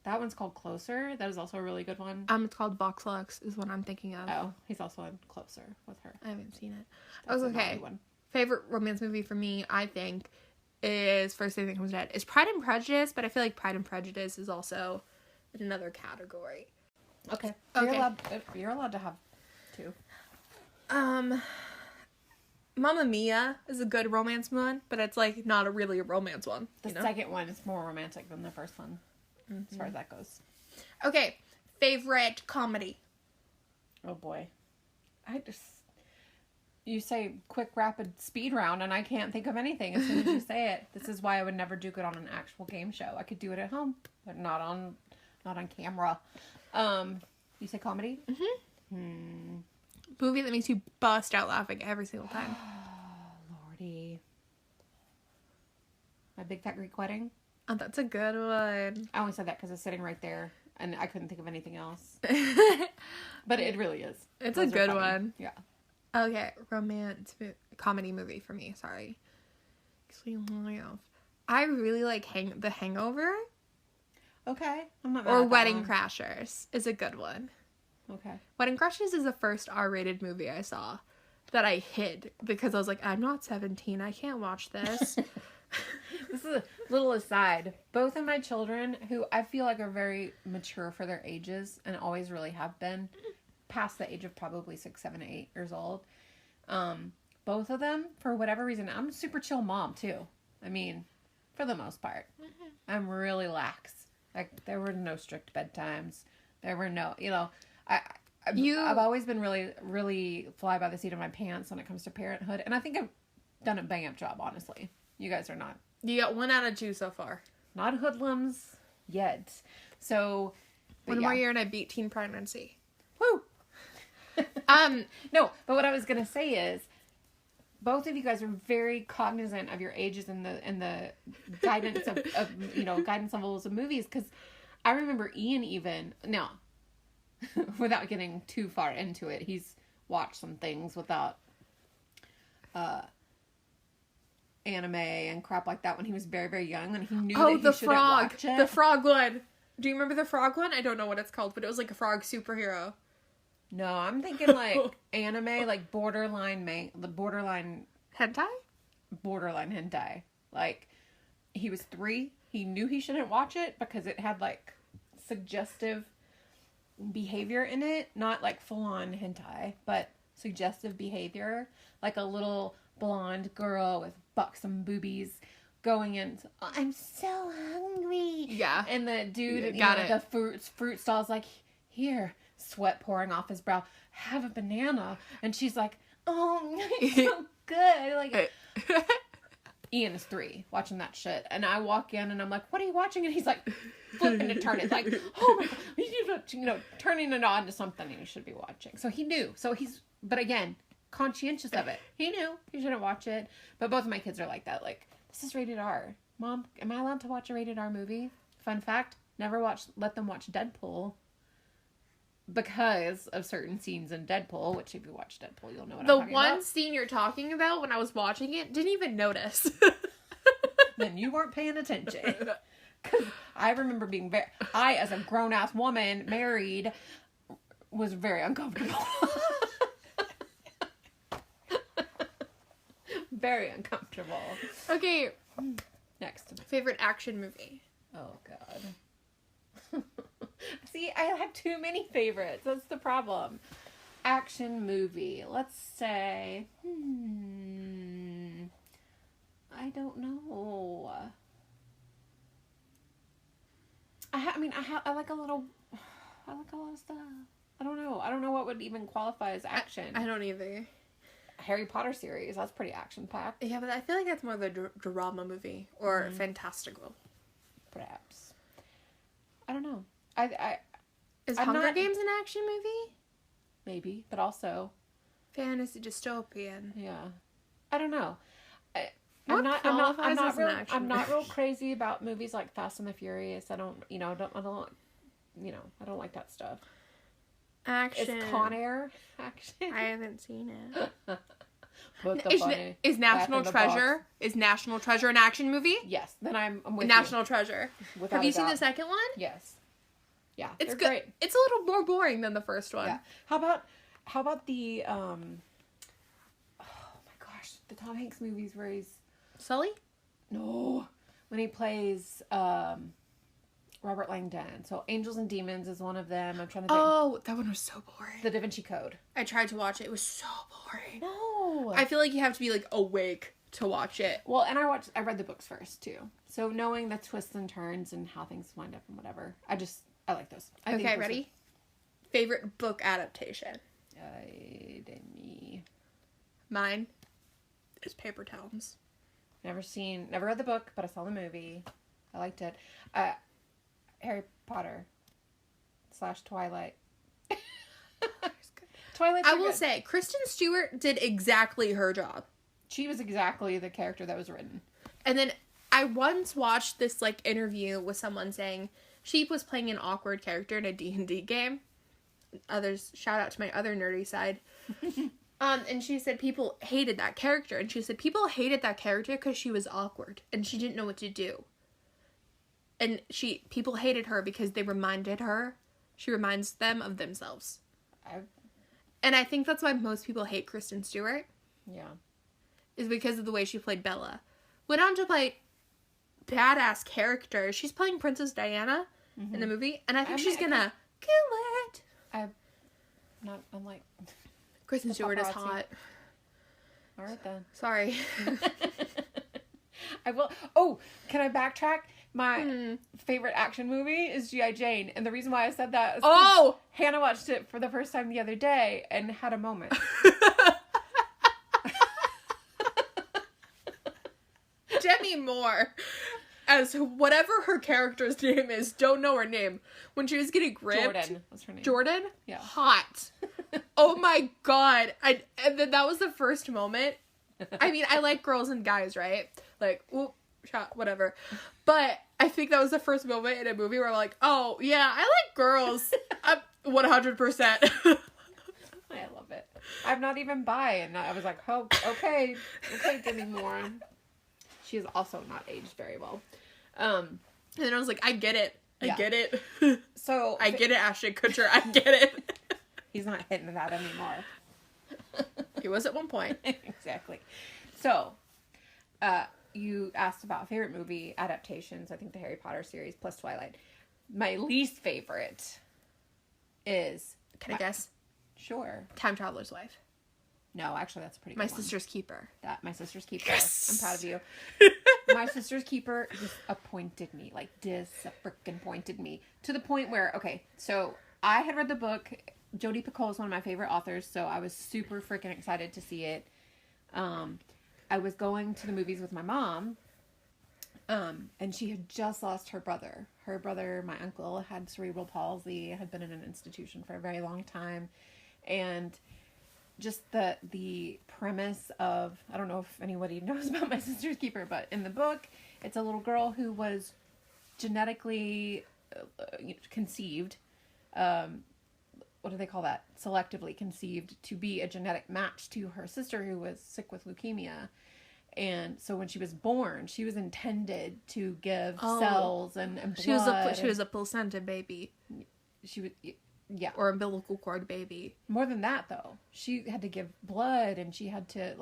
That one's called Closer. That is also a really good one. It's called Vox Lux is what I'm thinking of. Oh, he's also in Closer with her. I haven't seen it. That's okay. Favorite romance movie for me, I think, is first thing that comes to head is Pride and Prejudice, but I feel like Pride and Prejudice is also in another category. Okay. You're allowed to have 2. Mamma Mia is a good romance one, but it's like not really a romance one. The second one is more romantic than the first one, as far as that goes. Okay, favorite comedy. Oh boy, you say quick rapid speed round, and I can't think of anything as soon as you say it. This is why I would never do good on an actual game show. I could do it at home, but not on camera. You say comedy? Movie that makes you bust out laughing every single time. Oh, Lordy. My Big Fat Greek Wedding. Oh, that's a good one. I only said that because it's sitting right there, and I couldn't think of anything else. But it really is. It's a good one. Yeah. Okay, comedy movie for me. Sorry. I really like The Hangover. Okay, I'm not mad or at Wedding one. Crashers is a good one. Okay. Wedding Crashers is the first R-rated movie I saw that I hid because I was like, I'm not 17. I can't watch this. This is a little aside. Both of my children, who I feel like are very mature for their ages and always really have been, past the age of probably 6, 7, 8 years old, both of them, for whatever reason, I'm a super chill mom, too. I mean, for the most part. I'm really lax. Like, there were no strict bedtimes. There were no, I've always been really, really fly by the seat of my pants when it comes to parenthood. And I think I've done a bang-up job, honestly. You guys are not. You got 1 out of 2 so far. Not hoodlums yet. So, one more year and I beat teen pregnancy. Woo! No, but what I was going to say is, both of you guys are very cognizant of your ages and the guidance of guidance levels of movies. Because I remember Ian even, now, without getting too far into it, he's watched some things without anime and crap like that when he was very, very young, and he knew that he shouldn't watch it. The frog one. Do you remember the frog one? I don't know what it's called, but it was like a frog superhero. No, I'm thinking like anime, like borderline hentai. Like, he was 3. He knew he shouldn't watch it because it had like suggestive behavior in it, not like full on hentai, but suggestive behavior, like a little blonde girl with buxom boobies going in. Oh, I'm so hungry. Yeah, and the dude got the fruit stall's like, here, sweat pouring off his brow, have a banana, and she's like, oh, it's so good. Like, Ian is 3 watching that shit, and I walk in and I'm like, what are you watching? And he's like flipping to turn it, like, oh my god, turning it on to something you should be watching. So he knew. So but again, conscientious of it. He knew he shouldn't watch it. But both of my kids are like that. Like, this is rated R. Mom, am I allowed to watch a rated R movie? Fun fact, let them watch Deadpool because of certain scenes in Deadpool, which if you watch Deadpool, you'll know what I'm talking about. The one scene you're talking about, when I was watching it, didn't even notice. Then you weren't paying attention. Because I remember I, as a grown-ass woman, married, was very uncomfortable. Very uncomfortable. Okay. Next. Favorite action movie? Oh, God. See, I have too many favorites. That's the problem. Action movie. Let's say, I don't know. I like a lot of stuff. I don't know what would even qualify as action. I don't either. Harry Potter series, that's pretty action-packed. Yeah, but I feel like that's more of a drama movie or fantastical. Perhaps. I don't know. Is Hunger Games an action movie? Maybe, but also fantasy dystopian. Yeah, I don't know. I'm not real crazy about movies like Fast and the Furious. I don't like that stuff. Action. Is Con Air action? I haven't seen it. Is National Treasure an action movie? Yes. Then I'm with National Treasure. Have you seen the second one? Yes. Yeah, it's good. Great. It's a little more boring than the first one. Yeah. How about the oh my gosh, the Tom Hanks movies where he's Sully? No, when he plays Robert Langdon. So Angels and Demons is one of them. I'm trying to think. Oh, that one was so boring. The Da Vinci Code. I tried to watch it. It was so boring. No. I feel like you have to be like awake to watch it. Well, and I read the books first too. So knowing the twists and turns and how things wind up and whatever. I like those. Okay, ready? Favorite book adaptation? Mine is Paper Towns. Never read the book, but I saw the movie. I liked it. Harry Potter / Twilight. Twilight. I will say, Kristen Stewart did exactly her job. She was exactly the character that was written. And then I once watched this interview with someone saying she was playing an awkward character in a D&D game. Shout out to my other nerdy side. And she said people hated that character. And she said people hated that character because she was awkward. And she didn't know what to do. And people hated her because she reminds them of themselves. And I think that's why most people hate Kristen Stewart. Yeah. Is because of the way she played Bella. Went on to play badass characters. She's playing Princess Diana in the movie. And I think she's gonna kill it. I'm like... Kristen Stewart is hot. All right, then. Sorry. I will. Oh, can I backtrack? My favorite action movie is G.I. Jane. And the reason why I said that is Hannah watched it for the first time the other day and had a moment. Demi Moore, as whatever her character's name is, don't know her name. When she was getting ripped. Jordan was her name. Jordan? Yeah. Hot. Oh my god. And then that was the first moment. I mean, I like girls and guys, right? Like, ooh, shot, whatever. But I think that was the first moment in a movie where I'm like, oh, yeah, I like girls. 100%. I love it. I'm not even bi, and I was like, oh, okay, Demi Moore. She is also not aged very well. And then I was like, I get it. I get it. So I get it, Ashton Kutcher. I get it. He's not hitting that anymore. He was at one point. Exactly. So, you asked about favorite movie adaptations. I think the Harry Potter series plus Twilight. My least favorite is... Can I guess? Sure. Time Traveler's Wife. No, actually, that's a pretty good My one. Sister's Keeper. My Sister's Keeper. Yes! I'm proud of you. My Sister's Keeper disappointed me. Like, dis-frickin-pointed me. To the point where, okay, so I had read the book. Jodi Picoult is one of my favorite authors, so I was super freaking excited to see it. I was going to the movies with my mom, and she had just lost her brother. Her brother, my uncle, had cerebral palsy, had been in an institution for a very long time, and just the premise of, I don't know if anybody knows about My Sister's Keeper, but in the book, it's a little girl who was genetically conceived, what do they call that? Selectively conceived to be a genetic match to her sister who was sick with leukemia. And so when she was born, she was intended to give cells and blood. She was a placenta baby. She was, yeah. Or umbilical cord baby. More than that, though. She had to give blood, and she had to,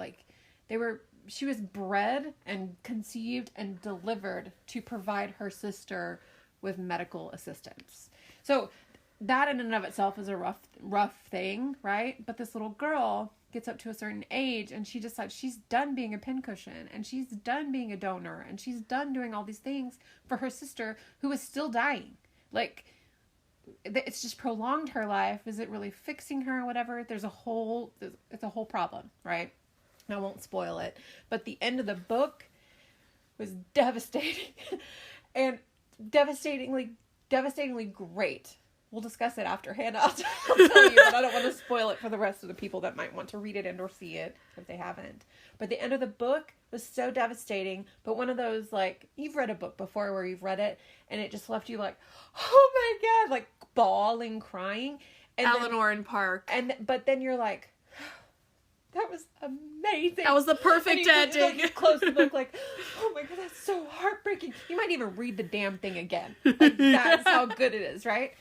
she was bred and conceived and delivered to provide her sister with medical assistance. So that in and of itself is a rough thing, right? But this little girl gets up to a certain age, and she decides she's done being a pincushion, and she's done being a donor, and she's done doing all these things for her sister who is still dying. Like, it's just prolonged her life. Is it really fixing her or whatever? It's a whole problem, right? I won't spoil it. But the end of the book was devastating. And devastatingly great. We'll discuss it after Hannah. I'll tell you, but I don't want to spoil it for the rest of the people that might want to read it and or see it if they haven't. But the end of the book was so devastating. But one of those, like, you've read a book before where you've read it and it just left you like, oh my God, like bawling, crying. And Eleanor and Park. But then you're like, that was amazing. That was the perfect ending. You close the book like, oh my God, that's so heartbreaking. You might even read the damn thing again. Like, that's how good it is, right?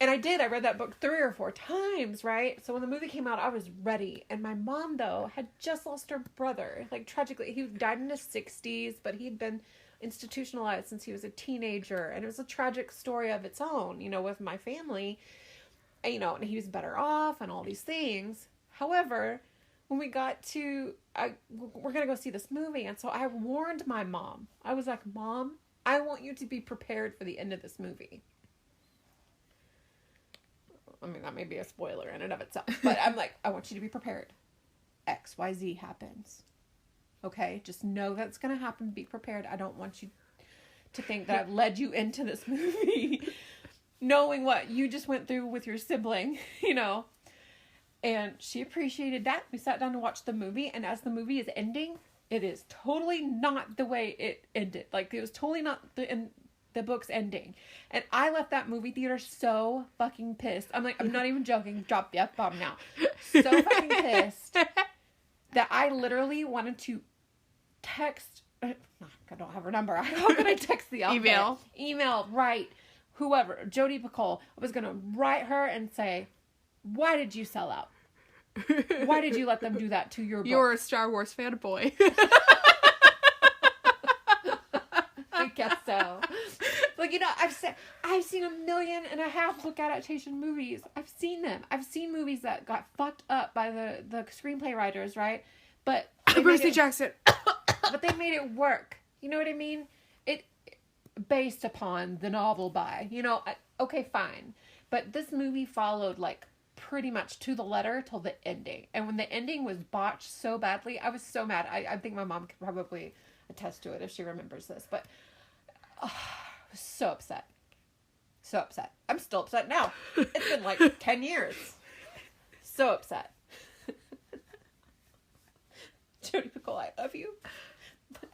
And I did. I read that book 3 or 4 times, right? So when the movie came out, I was ready. And my mom, though, had just lost her brother. Like, tragically. He died in his 60s, but he'd been institutionalized since he was a teenager. And it was a tragic story of its own, with my family. And, and he was better off and all these things. However, when we got to, we're going to go see this movie. And so I warned my mom. I was like, Mom, I want you to be prepared for the end of this movie. I mean, that may be a spoiler in and of itself. But I'm like, I want you to be prepared. XYZ happens. Okay? Just know that's going to happen. Be prepared. I don't want you to think that I've led you into this movie knowing what you just went through with your sibling, And she appreciated that. We sat down to watch the movie. And as the movie is ending, it is totally not the way it ended. Like, it was totally not the book's ending. And I left that movie theater so fucking pissed. I'm like, I'm not even joking. Drop the F-bomb now. So fucking pissed that I literally wanted to text. I don't have her number. How can I text the author? Email, write, whoever. Jodi Picoult. I was going to write her and say, why did you sell out? Why did you let them do that to your book? You're a Star Wars fanboy. I guess so. Like, I've seen 1.5 million book adaptation movies. I've seen them. I've seen movies that got fucked up by the screenplay writers, right? But Percy Jackson. But they made it work. You know what I mean? It based upon the novel by, okay, fine. But this movie followed like pretty much to the letter till the ending. And when the ending was botched so badly, I was so mad. I think my mom could probably attest to it if she remembers this. But I was so upset. So upset. I'm still upset now. It's been like 10 years. So upset. Jody Nicole, I love you.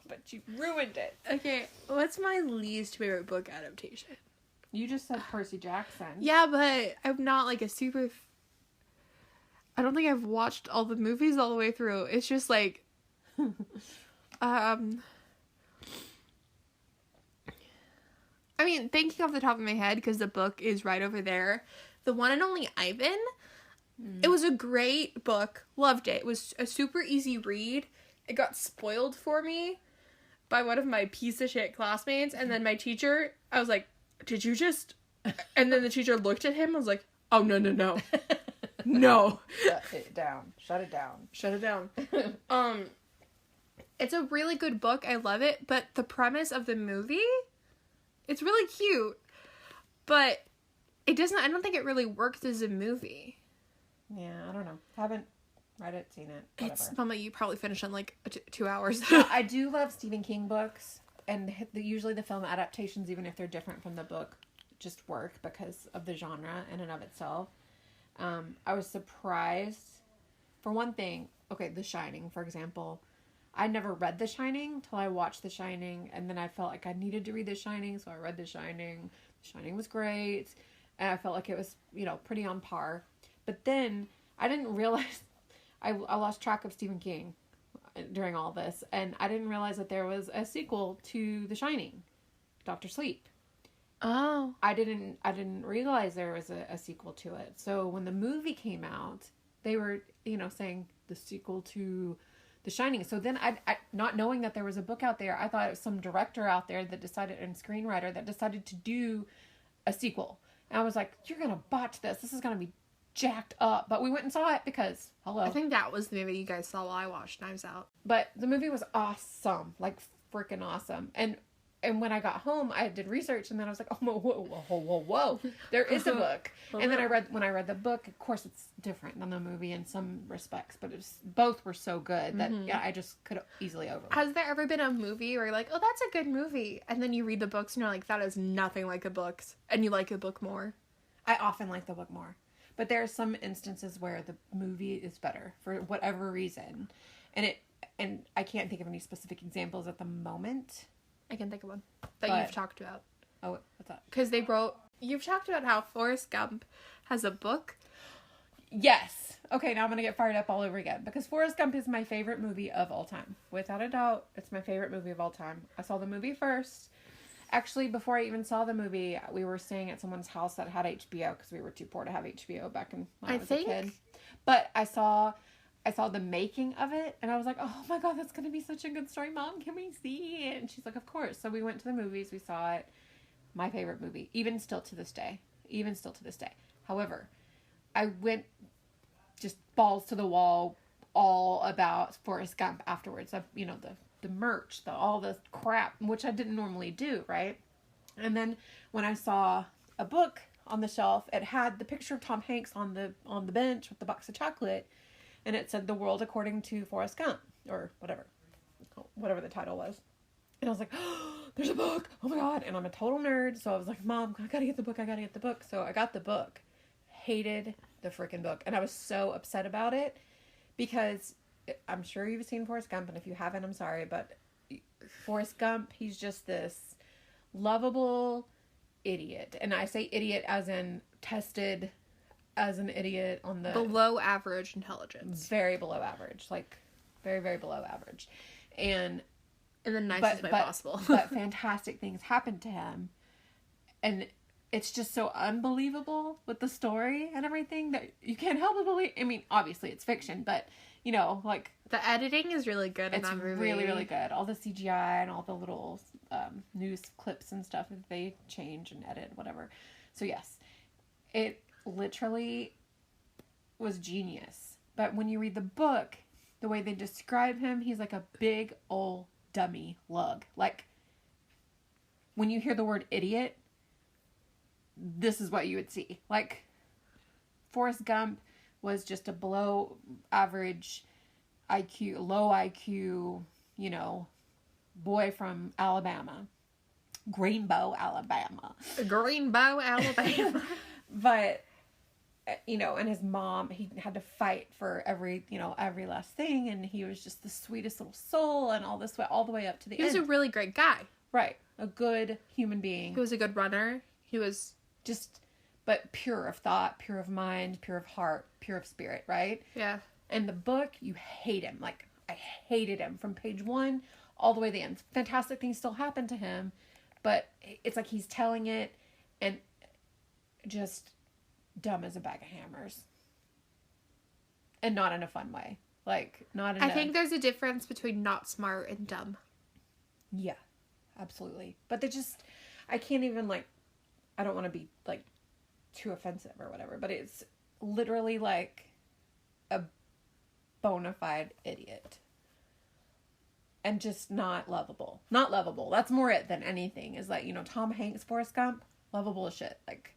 But you ruined it. Okay, what's my least favorite book adaptation? You just said Percy Jackson. Yeah, but I'm not like a super... I don't think I've watched all the movies all the way through. It's just like... I mean, thinking off the top of my head, because the book is right over there, The One and Only Ivan, it was a great book. Loved it. It was a super easy read. It got spoiled for me by one of my piece of shit classmates, and then my teacher, I was like, did you just... And then the teacher looked at him and was like, oh, no. No. Shut it down. Shut it down. Shut it down. It's a really good book. I love it. But the premise of the movie, it's really cute. But it doesn't... I don't think it really works as a movie. Yeah, I don't know. Haven't read it, seen it. Whatever. It's something you probably finish in like 2 hours. I do love Stephen King books. And usually the film adaptations, even if they're different from the book, just work because of the genre in and of itself. I was surprised. For one thing, okay, The Shining, for example. I never read The Shining till I watched The Shining. And then I felt like I needed to read The Shining, so I read The Shining. The Shining was great. And I felt like it was, pretty on par. But then I didn't realize... I lost track of Stephen King during all this, and I didn't realize that there was a sequel to The Shining, Dr. Sleep. Oh. I didn't realize there was a sequel to it. So when the movie came out, they were, saying the sequel to The Shining. So then I not knowing that there was a book out there, I thought it was some director out there that decided, and screenwriter that decided to do a sequel. And I was like, you're going to botch this. This is going to be jacked up. But we went and saw it because, hello. I think that was the movie you guys saw while I watched Knives Out. But the movie was awesome. Like, freaking awesome. And when I got home, I did research, and then I was like, oh, whoa. There is a book. And then when I read the book, of course, it's different than the movie in some respects, but both were so good that, I just could easily overlook. Has there ever been a movie where you're like, oh, that's a good movie, and then you read the books, and you're like, that is nothing like the books, and you like the book more? I often like the book more. But there are some instances where the movie is better for whatever reason. And I can't think of any specific examples at the moment. I can think of one that you've talked about. Oh, what's that? Because you've talked about how Forrest Gump has a book. Yes. Okay, now I'm going to get fired up all over again. Because Forrest Gump is my favorite movie of all time. Without a doubt, it's my favorite movie of all time. I saw the movie first. Actually, before I even saw the movie, we were staying at someone's house that had HBO because we were too poor to have HBO back when I was a kid. But I saw the making of it, and I was like, oh my God, that's going to be such a good story. Mom, can we see it? And she's like, of course. So we went to the movies. We saw it. My favorite movie, even still to this day. However, I went just balls to the wall all about Forrest Gump afterwards. The merch, all the crap, which I didn't normally do, right? And then when I saw a book on the shelf, it had the picture of Tom Hanks on the bench with the box of chocolate, and it said The World According to Forrest Gump, or whatever the title was. And I was like, oh, there's a book! Oh my God! And I'm a total nerd, so I was like, Mom, I gotta get the book. So I got the book. Hated the freaking book. And I was so upset about it, because I'm sure you've seen Forrest Gump, and if you haven't, I'm sorry, but Forrest Gump, he's just this lovable idiot. And I say idiot as in tested as an idiot on the... Below average intelligence. Very below average. Like, very, very below average. And... in the nicest way possible. But fantastic things happened to him. And it's just so unbelievable with the story and everything that you can't help but believe. I mean, obviously it's fiction, but... like... the editing is really good in that movie. It's really, really good. All the CGI and all the little news clips and stuff that they change and edit, whatever. So, yes. It literally was genius. But when you read the book, the way they describe him, he's like a big old dummy lug. Like, when you hear the word idiot, this is what you would see. Like, Forrest Gump was just a below average IQ, low IQ, you know, boy from Alabama. Greenbow, Alabama. Greenbow, Alabama. But, you know, and his mom, he had to fight for every last thing, and he was just the sweetest little soul, and all this way, all the way up to the end. He was a really great guy. Right. A good human being. He was a good runner. He was just, but pure of thought, pure of mind, pure of heart, pure of spirit, right? Yeah. In the book, you hate him. Like, I hated him from page 1 all the way to the end. Fantastic things still happen to him, but it's like he's telling it, and just dumb as a bag of hammers. And not in a fun way. Like, not in I think there's a difference between not smart and dumb. Yeah, absolutely. But they just, I can't even, like, I don't want to be, like, too offensive or whatever, but it's literally like a bona fide idiot. And just not lovable. Not lovable. That's more it than anything. Is like, you know, Tom Hanks, Forrest Gump, lovable as shit. Like,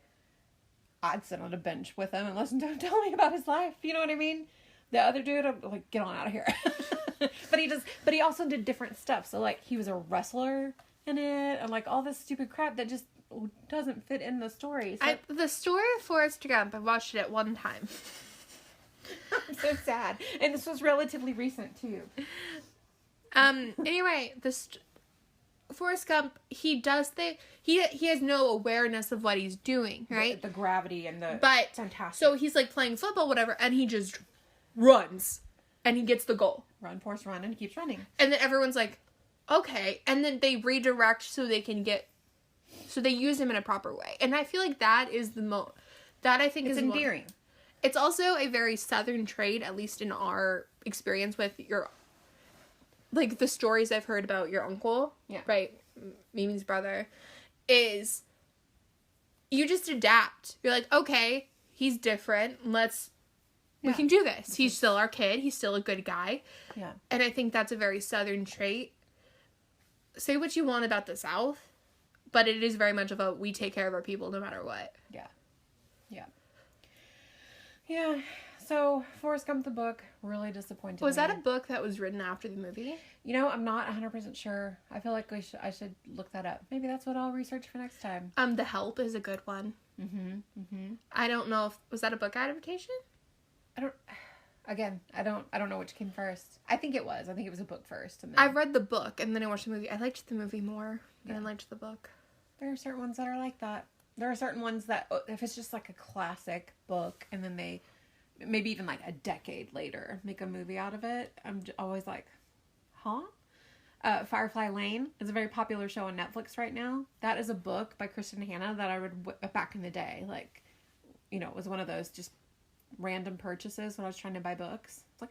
I'd sit on a bench with him and listen to him tell me about his life. You know what I mean? The other dude, I'm like, get on out of here. But he also did different stuff. So, like, he was a wrestler in it, and, like, all this stupid crap that just doesn't fit in the story. So, The story of Forrest Gump, I watched it at one time. I'm so sad. And this was relatively recent, too. Anyway, Forrest Gump, he has no awareness of what he's doing, right? The gravity and the... But, fantastic. So he's, like, playing football, whatever, and he just runs. And he gets the goal. Run, Forrest, run, and he keeps running. And then everyone's like, okay. And then they redirect so they can so they use him in a proper way. And I feel like that is that I think it's is endearing. It's also a very Southern trait, at least in our experience with like, the stories I've heard about your uncle, yeah, right, Mimi's brother, is you just adapt. You're like, okay, he's different. We can do this. He's still our kid. He's still a good guy. Yeah. And I think that's a very Southern trait. Say what you want about the South, but it is very much of we take care of our people no matter what. Yeah. Yeah. Yeah. So, Forrest Gump the book, really disappointed. Was that a book that was written after the movie? You know, I'm not 100% sure. I feel like I should look that up. Maybe that's what I'll research for next time. The Help is a good one. I don't know if... Was that a book adaptation? I don't know which came first. I think it was. I think it was a book first. And then... I read the book, and then I watched the movie. I liked the movie more than I liked the book. There are certain ones that are like that. There are certain ones that, if it's just like a classic book, and then they... maybe even like a decade later make a movie out of it, I'm always like, huh? Firefly Lane is a very popular show on Netflix right now. That is a book by Kristen Hanna that I read back in the day. Like, you know, it was one of those just random purchases when I was trying to buy books. It's like,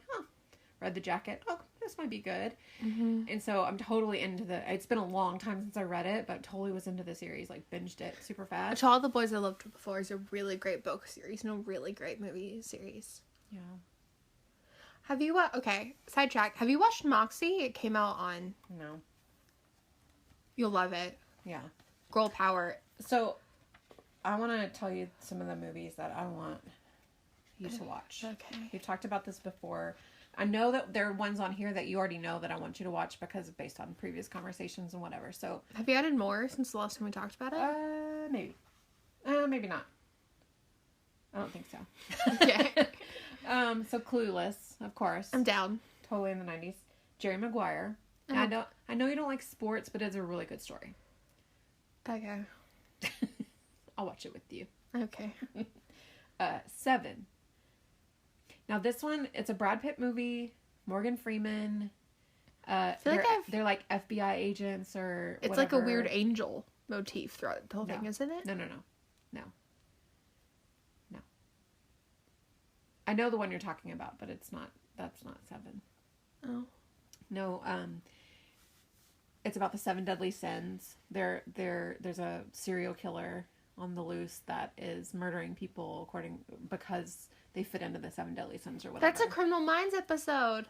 read the jacket. Oh, this might be good. And so I'm totally into it's been a long time since I read it, but totally was into the series, like binged it super fast. To All the Boys I Loved Before is a really great book series and a really great movie series. Yeah. Have you, okay, sidetrack. Have you watched Moxie? It came out on... No. You'll love it. Yeah. Girl power. So, I want to tell you some of the movies that I want you to watch. Okay. We've talked about this before. I know that there are ones on here that you already know that I want you to watch because based on previous conversations and whatever. So, have you added more since the last time we talked about it? Maybe. Maybe not. I don't think so. Okay. So Clueless, of course. I'm down. Totally in the 90s. Jerry Maguire. I know you don't like sports, but it's a really good story. Okay. I'll watch it with you. Okay. 7. Now this one, it's a Brad Pitt movie. Morgan Freeman. They're like FBI agents or it's whatever. like a weird angel motif throughout the whole thing, isn't it? No. I know the one you're talking about, but that's not 7. Oh. No, it's about the 7 deadly sins. There's a serial killer on the loose that is murdering people because they fit into the 7 deadly sins or whatever. That's a Criminal Minds episode.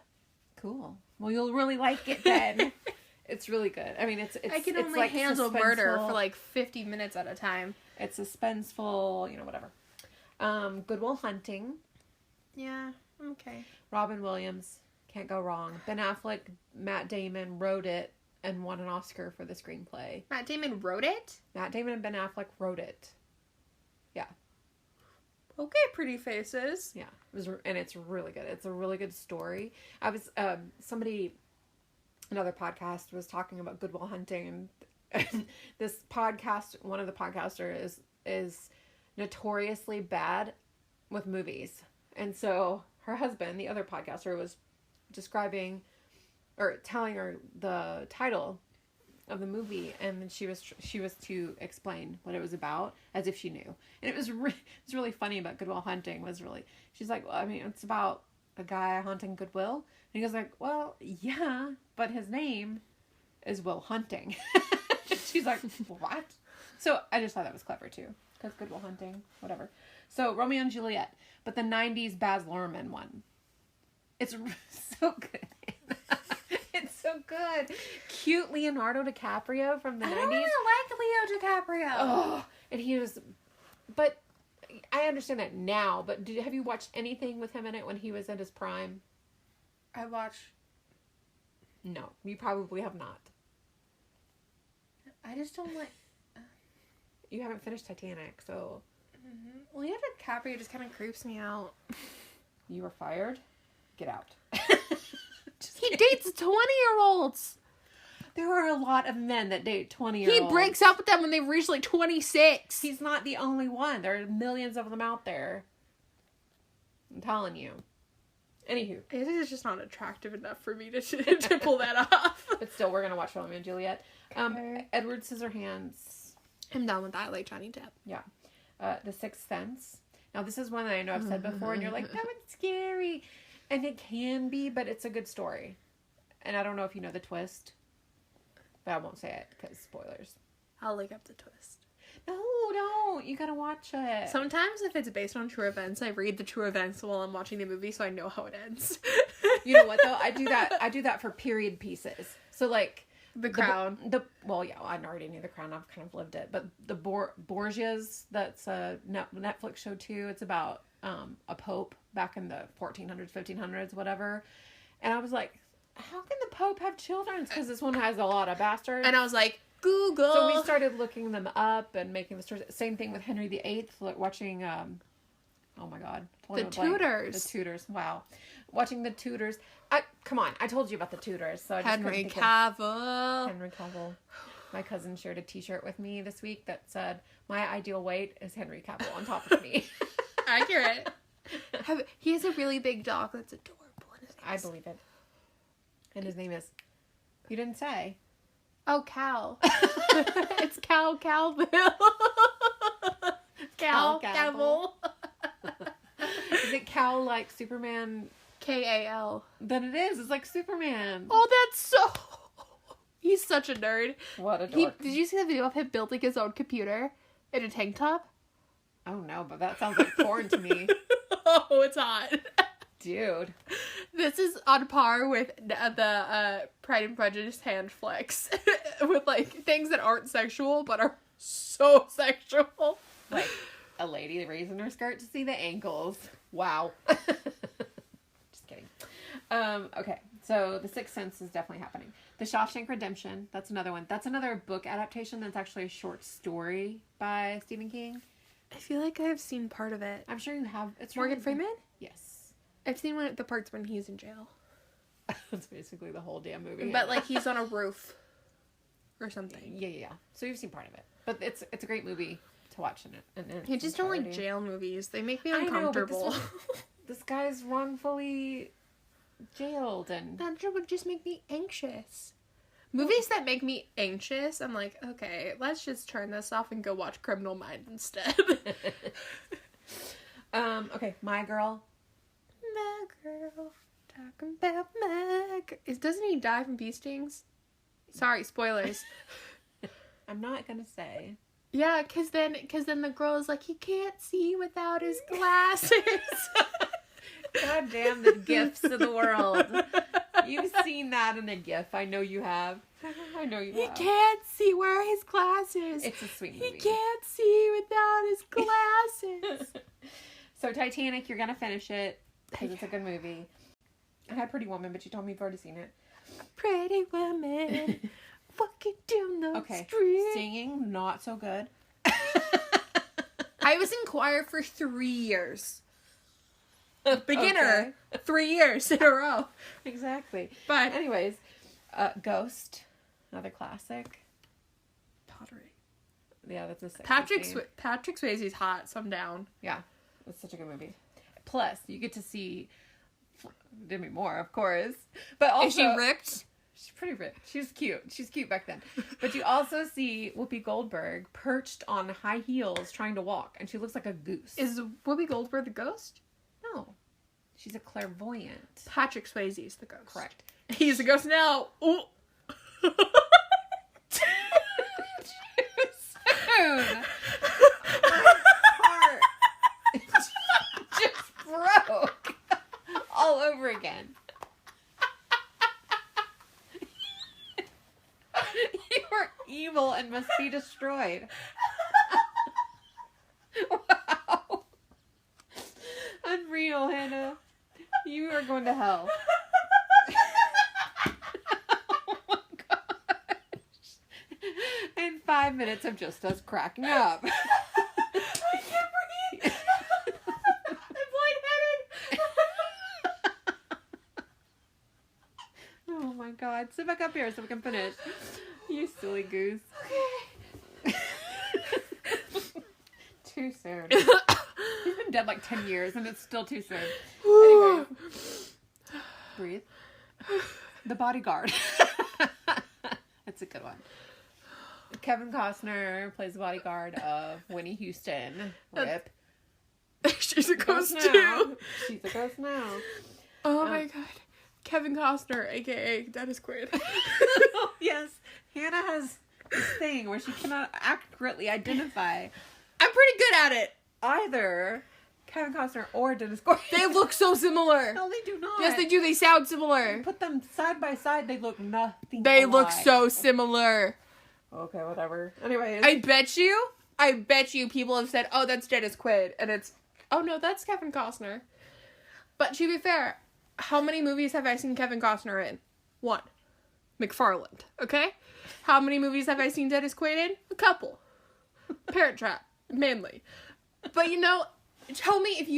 Cool. Well, you'll really like it then. It's really good. I mean, it's I can it's only like handle murder for like 50 minutes at a time. It's suspenseful, whatever. Good Will Hunting. Yeah, okay. Robin Williams, can't go wrong. Ben Affleck, Matt Damon wrote it and won an Oscar for the screenplay. Matt Damon wrote it? Matt Damon and Ben Affleck wrote it. Yeah. Okay, pretty faces. Yeah, and it's really good. It's a really good story. I was another podcast was talking about Good Will Hunting, and this podcast, one of the podcasters is notoriously bad with movies, and so her husband, the other podcaster, was describing or telling her the title of the movie, and she was to explain what it was about as if she knew. And it was really funny about Good Will Hunting. She's like, well, I mean, it's about a guy hunting goodwill, and he goes like, well, yeah, but his name is Will Hunting. She's like, what? So I just thought that was clever too, because Good Will Hunting, whatever. So Romeo and Juliet, but the 90s Baz Luhrmann one. It's so good. It's so good. Cute Leonardo Dicaprio from the 90s. I don't really like Leo DiCaprio. Oh, and he was, but I understand that now, but have you watched anything with him in it when he was in his prime? I watched. No, you probably have not. I just don't like. You haven't finished Titanic, so. Mm-hmm. Leo DiCaprio just kind of creeps me out. You were fired? Get out. He dates 20-year-olds. There are a lot of men that date 20-year-olds. He breaks up with them when they've reached like 26. He's not the only one. There are millions of them out there. I'm telling you. Anywho. It is just not attractive enough for me to pull that off. But still, we're going to watch Romeo and Juliet. Okay. Edward Scissorhands. I'm done with that. I like Johnny Depp. Yeah. The Sixth Sense. Now, this is one that I know I've said before, and you're like, that one's scary. And it can be, but it's a good story. And I don't know if you know the twist. But I won't say it, because spoilers. I'll look up the twist. No, don't. You gotta watch it. Sometimes if it's based on true events, I read the true events while I'm watching the movie so I know how it ends. You know what, though? I do that for period pieces. So, like... The Crown. Well, yeah, I already knew The Crown. I've kind of lived it. But the Borgias, that's a Netflix show, too. It's about a pope back in the 1400s, 1500s, whatever. And I was like, how can the Pope have children? Because this one has a lot of bastards. And I was like, Google. So we started looking them up and making the stories. Same thing with Henry VIII, watching, oh my God. The Tudors. The Tudors, wow. Watching the Tudors. Come on, I told you about the Tudors. So I just Henry Cavill. Henry Cavill. My cousin shared a t-shirt with me this week that said, my ideal weight is Henry Cavill on top of me. Accurate. He has a really big dog that's adorable. I believe it. And his name is... You didn't say. Oh, Cal. It's Cal Calville. Cal Cavill. Is it Cal like Superman? Kal. Then it is. It's like Superman. Oh, that's so... He's such a nerd. What a dork. Did you see the video of him building his own computer in a tank top? Oh, no, but that sounds like porn to me. Oh, it's hot. Dude. This is on par with the Pride and Prejudice hand flex. With, like, things that aren't sexual, but are so sexual. Like, a lady raising her skirt to see the ankles. Wow. Just kidding. Okay, so The Sixth Sense is definitely happening. The Shawshank Redemption, that's another one. That's another book adaptation that's actually a short story by Stephen King. I feel like I've seen part of it. I'm sure you have. It's Morgan Freeman? Yes. I've seen the parts when he's in jail. That's basically the whole damn movie. But, like, he's on a roof. Or something. Yeah. So you've seen part of it. But it's a great movie to watch in it. I just don't like jail movies. They make me uncomfortable. I know, but this guy's wrongfully jailed and... That would just make me anxious. Movies that make me anxious, I'm like, okay, let's just turn this off and go watch Criminal Minds instead. Okay, My Girl. My girl, talking about doesn't he die from bee stings? Sorry, spoilers. I'm not gonna say. Yeah, cause then the girl is like, he can't see without his glasses. God damn the gifts of the world. You've seen that in a GIF. I know you have. I know you have. He can't see where his glasses. It's a sweet movie. He can't see without his glasses. So Titanic, you're gonna finish it because it's a good movie. I had Pretty Woman, but you told me you've already seen it. Pretty woman, walking down the street. Singing, not so good. I was in choir for 3 years. Beginner, 3 years in a row. Exactly. But anyways, Ghost, another classic. Pottery. Yeah, that's a sexy Patrick Swayze's hot, so I'm down. Yeah, it's such a good movie. Plus, you get to see Demi Moore, of course. But also, is she ripped? She's pretty ripped. She's cute. She's cute back then. But you also see Whoopi Goldberg perched on high heels trying to walk, and she looks like a goose. Is Whoopi Goldberg the ghost? No. She's a clairvoyant. Patrick Swayze's the ghost. Correct. He's a ghost now. Ooh. Too soon. My heart just broke all over again. You are evil and must be destroyed. Wow. Unreal, Hannah. You are going to hell. Oh my gosh. And 5 minutes of just us cracking up. I can't breathe. I'm lightheaded. Oh my god. Sit back up here so we can finish. You silly goose. Okay. Too soon. He's been dead like 10 years and it's still too soon. Anyway. Breathe. The Bodyguard. That's a good one. Kevin Costner plays the bodyguard of Winnie Houston. Rip. She's a ghost now. too. She's a ghost now. Oh my god. Kevin Costner, aka Dennis Quaid. Oh, yes. Hannah has this thing where she cannot accurately identify I'm pretty good at it. either Kevin Costner or Dennis Quaid. They look so similar. No, they do not. Yes, they do. They sound similar. Put them side by side, they look nothing They alike. look so similar. Okay, whatever. Anyways. I bet you people have said, oh, that's Dennis Quaid. And it's, oh no, that's Kevin Costner. But to be fair, how many movies have I seen Kevin Costner in? 1. McFarland. Okay? How many movies have I seen Dennis Quaid in? A couple. Parent Trap. Mainly. But you know, tell me if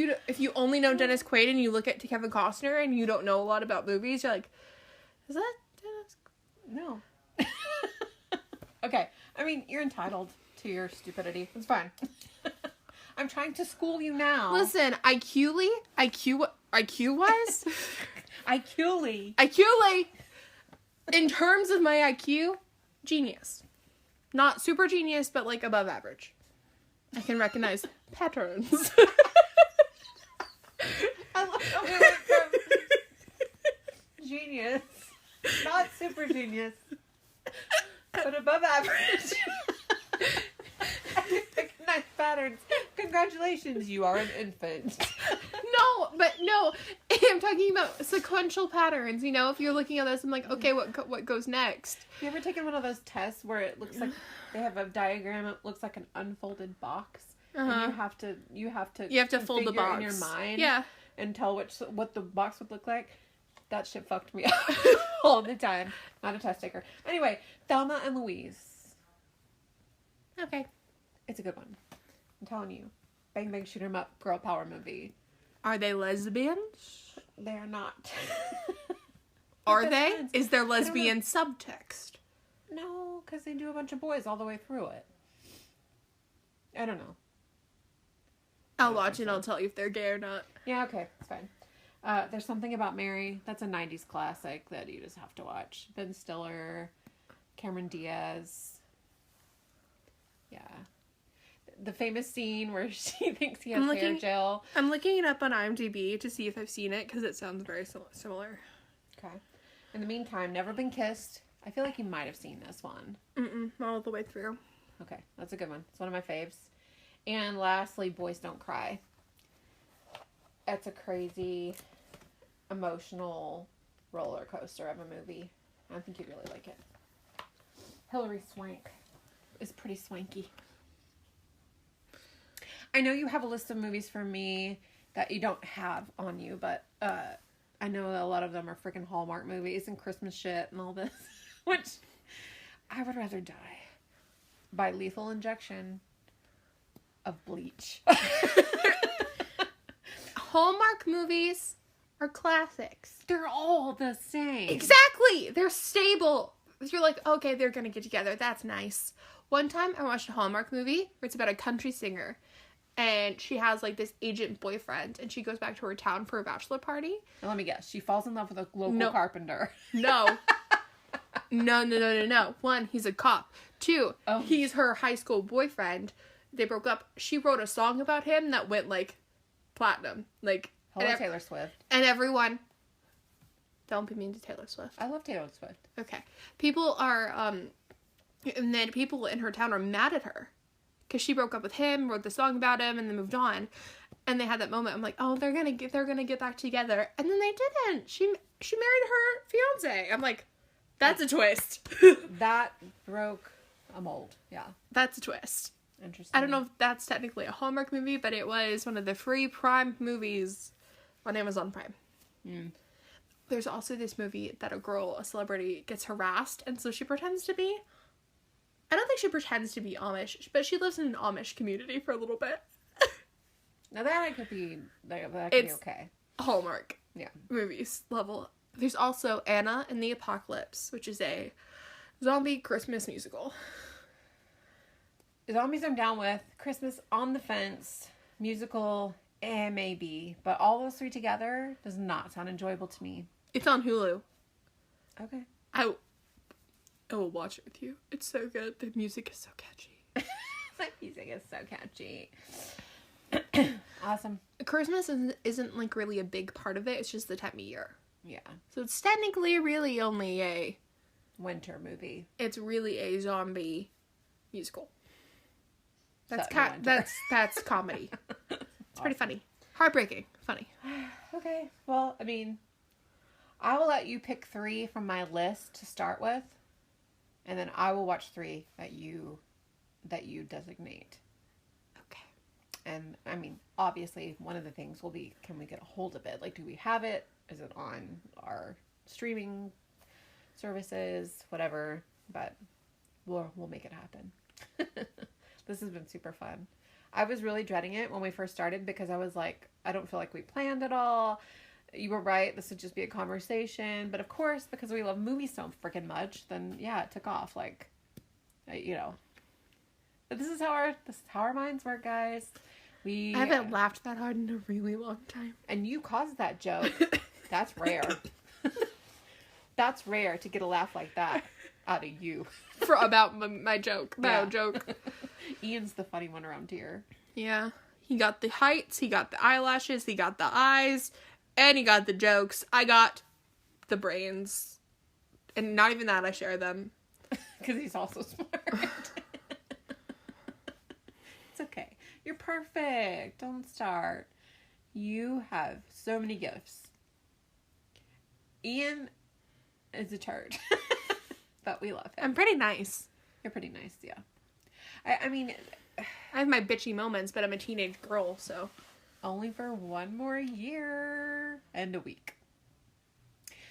you only know Dennis Quaid and you look at Kevin Costner and you don't know a lot about movies, you're like, is that Dennis? No. Okay. I mean, you're entitled to your stupidity. It's fine. I'm trying to school you now. Listen, IQ-wise, IQ-ly, in terms of my IQ, genius. Not super genius, but like above average. I can recognize patterns. I love how we went from genius, not super genius, but above average. I can recognize patterns. Congratulations, you are an infant. No, I'm talking about sequential patterns. You know, if you're looking at this, I'm like, okay, what goes next? You ever taken one of those tests where it looks like they have a diagram? It looks like an unfolded box, and you have to fold the box in your mind, yeah, and tell what the box would look like. That shit fucked me up all the time. Not a test taker. Anyway, Thelma and Louise. Okay, it's a good one. I'm telling you, bang bang shoot 'em up, girl power movie. Are they lesbians? They are not. Are they? Friends. Is there lesbian subtext? No, because they do a bunch of boys all the way through it. I don't know. I'll watch it. I'll tell you if they're gay or not. Yeah, okay. It's fine. There's Something About Mary. That's a 90s classic that you just have to watch. Ben Stiller, Cameron Diaz. Yeah. The famous scene where she thinks he has hair gel. I'm looking it up on IMDb to see if I've seen it, because it sounds very similar. Okay. In the meantime, Never Been Kissed. I feel like you might have seen this one. Not all the way through. Okay, that's a good one. It's one of my faves. And lastly, Boys Don't Cry. It's a crazy, emotional roller coaster of a movie. I think you'd really like it. Hilary Swank is pretty swanky. I know you have a list of movies for me that you don't have on you, but I know that a lot of them are freaking Hallmark movies and Christmas shit and all this, which I would rather die by lethal injection of bleach. Hallmark movies are classics. They're all the same. Exactly. They're stable. You're like, okay, they're gonna get together. That's nice. One time I watched a Hallmark movie where it's about a country singer. And she has, like, this agent boyfriend. And she goes back to her town for a bachelor party. Now, let me guess. She falls in love with a local carpenter. No. No. One, he's a cop. Two, he's her high school boyfriend. They broke up. She wrote a song about him that went, like, platinum. Like, hello, Taylor Swift. And everyone... Don't be mean to Taylor Swift. I love Taylor Swift. Okay. People are, and then people in her town are mad at her. Because she broke up with him, wrote the song about him, and then moved on. And they had that moment. I'm like, oh, they're gonna get back together. And then they didn't. She married her fiance. I'm like, that's a twist. That broke a mold. Yeah. That's a twist. Interesting. I don't know if that's technically a Hallmark movie, but it was one of the free Prime movies on Amazon Prime. Mm. There's also this movie that a celebrity, gets harassed, and so she pretends to be... I don't think she pretends to be Amish, but she lives in an Amish community for a little bit. Now that could be okay. Hallmark. Yeah. Movies level. There's also Anna and the Apocalypse, which is a zombie Christmas musical. Zombies I'm down with. Christmas on the fence. Musical, maybe. But all those three together does not sound enjoyable to me. It's on Hulu. Okay. I will watch it with you. It's so good. The music is so catchy. The music is so catchy. Awesome. Christmas isn't like really a big part of it. It's just the time of year. Yeah. So it's technically really only a... winter movie. It's really a zombie musical. That's that's comedy. It's pretty funny. Heartbreaking. Funny. Okay. Well, I mean, I will let you pick 3 from my list to start with. And then I will watch 3 that you designate. Okay. And, I mean, obviously, one of the things will be, can we get a hold of it? Like, do we have it? Is it on our streaming services? Whatever. But we'll make it happen. This has been super fun. I was really dreading it when we first started because I was like, I don't feel like we planned it all. You were right. This would just be a conversation. But of course, because we love movies so freaking much, then yeah, it took off. Like, you know. But this is how our minds work, guys. I haven't laughed that hard in a really long time. And you caused that joke. That's rare. That's rare to get a laugh like that out of you. About my joke. My joke. Ian's the funny one around here. Yeah. He got the heights, he got the eyelashes, he got the eyes, and he got the jokes. I got the brains. And not even that, I share them. Because he's also smart. It's okay. You're perfect. Don't start. You have so many gifts. Ian is a turd. But we love him. I'm pretty nice. You're pretty nice, yeah. I mean... I have my bitchy moments, but I'm a teenage girl, so... Only for 1 more year and a week.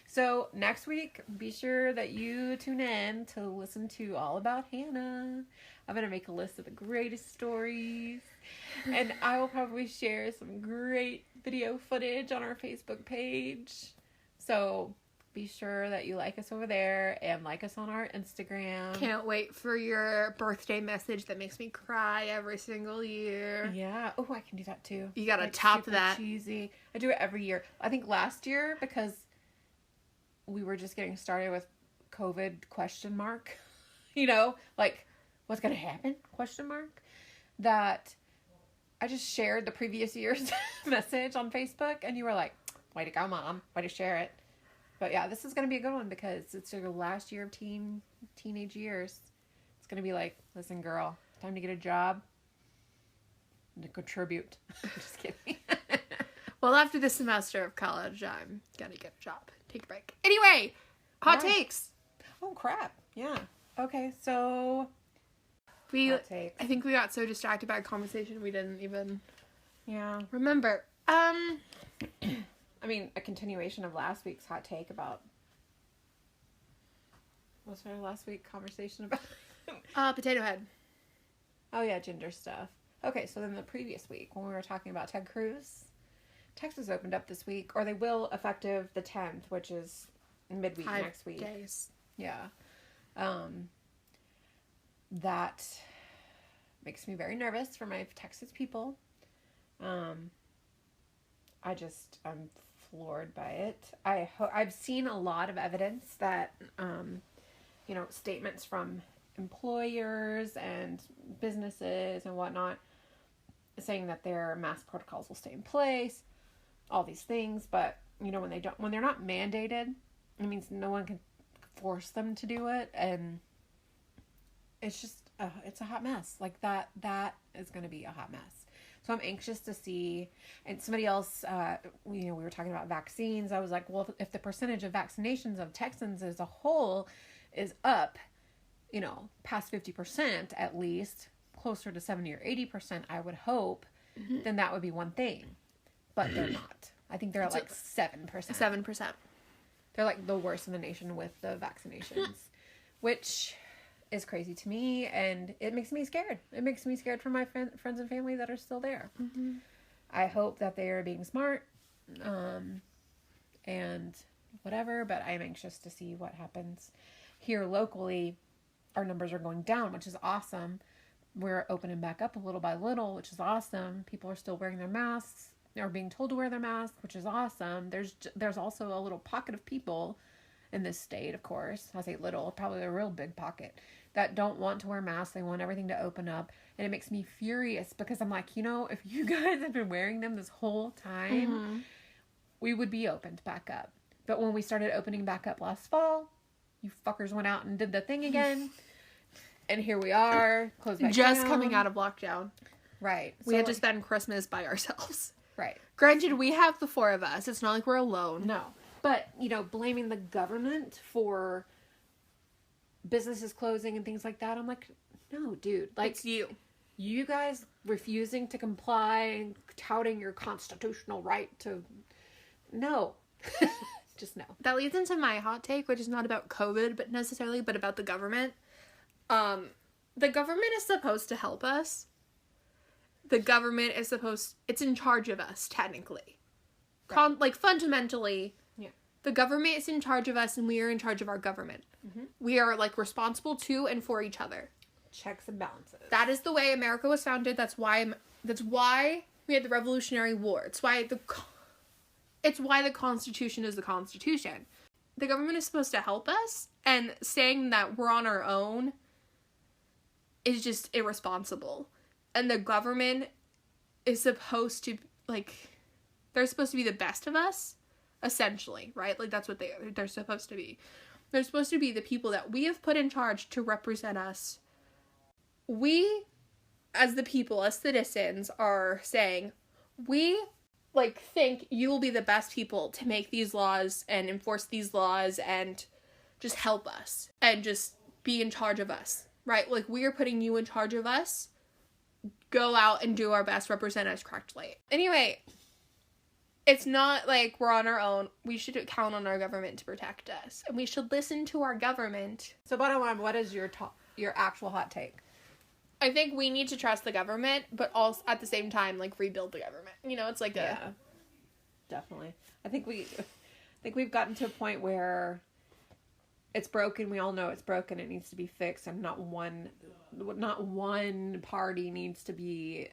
So, next week, be sure that you tune in to listen to All About Hannah. I'm going to make a list of the greatest stories. And I will probably share some great video footage on our Facebook page. So... be sure that you like us over there and like us on our Instagram. Can't wait for your birthday message that makes me cry every single year. Yeah. Oh, I can do that too. You gotta top that. Cheesy. I do it every year. I think last year, because we were just getting started with COVID ? You know, like, what's gonna happen ? That I just shared the previous year's message on Facebook, and you were like, way to go, Mom. Way to share it. But yeah, this is going to be a good one because it's your last year of teenage years. It's going to be like, listen, girl, time to get a job and to contribute. Just kidding. Well, after this semester of college, I'm going to get a job. take a break. Anyway, hot right. takes. Oh, crap. Yeah. Okay, so... Hot takes. I think we got so distracted by a conversation we didn't even... Yeah. remember. I mean, a continuation of last week's hot take about... What's our last week conversation about? Potato Head. Oh, yeah, gender stuff. Okay, so then the previous week, when we were talking about Ted Cruz, Texas opened up this week, or they will, effective the 10th, which is midweek next week. 5 days. Yeah. That makes me very nervous for my Texas people. I'm floored by it. I've seen a lot of evidence that, statements from employers and businesses and whatnot saying that their mask protocols will stay in place, all these things, but when they're not mandated, it means no one can force them to do it, and it's just it's a hot mess. Like that is going to be a hot mess. So I'm anxious to see. And somebody else, we were talking about vaccines. I was like, well, if the percentage of vaccinations of Texans as a whole is up, past 50% at least, closer to 70 or 80%, I would hope, then that would be one thing. But they're not. I think they're at like 7%. 7%. They're like the worst in the nation with the vaccinations, which is crazy to me, and it makes me scared. It makes me scared for my friends and family that are still there. Mm-hmm. I hope that they are being smart, and whatever, but I'm anxious to see what happens. Here locally, our numbers are going down, which is awesome. We're opening back up a little by little, which is awesome. People are still wearing their masks. They're being told to wear their masks, which is awesome. There's also a little pocket of people in this state, of course. I say little, probably a real big pocket, that don't want to wear masks. They want everything to open up. And it makes me furious because I'm like, if you guys have been wearing them this whole time, we would be opened back up. But when we started opening back up last fall, you fuckers went out and did the thing again. And here we are, closed back just down. Coming out of lockdown. Right. We had to spend Christmas by ourselves. Right. Granted, we have the 4 of us. It's not like we're alone. No. But, blaming the government for businesses closing and things like that, I'm like, no, dude. Like, it's you. You guys refusing to comply and touting your constitutional right to... No. Just no. That leads into my hot take, which is not about COVID, but about the government. The government is supposed to help us. The government is it's in charge of us, technically. Right. Fundamentally, yeah. The government is in charge of us, and we are in charge of our government. Mm-hmm. We are, responsible to and for each other. Checks and balances. That is the way America was founded. That's why we had the Revolutionary War. It's why the Constitution is the Constitution. The government is supposed to help us, and saying that we're on our own is just irresponsible. And the government is supposed to, they're supposed to be the best of us, essentially, right? That's what they're supposed to be. They're supposed to be the people that we have put in charge to represent us. We, as the people, as citizens, are saying, we, think you will be the best people to make these laws and enforce these laws and just help us and just be in charge of us, right? We are putting you in charge of us. Go out and do our best, represent us correctly. Anyway, it's not like we're on our own. We should count on our government to protect us. And we should listen to our government. So bottom line, what is your actual hot take? I think we need to trust the government, but also at the same time, rebuild the government. It's definitely. I think we've gotten to a point where it's broken. We all know it's broken. It needs to be fixed, and not one party needs to be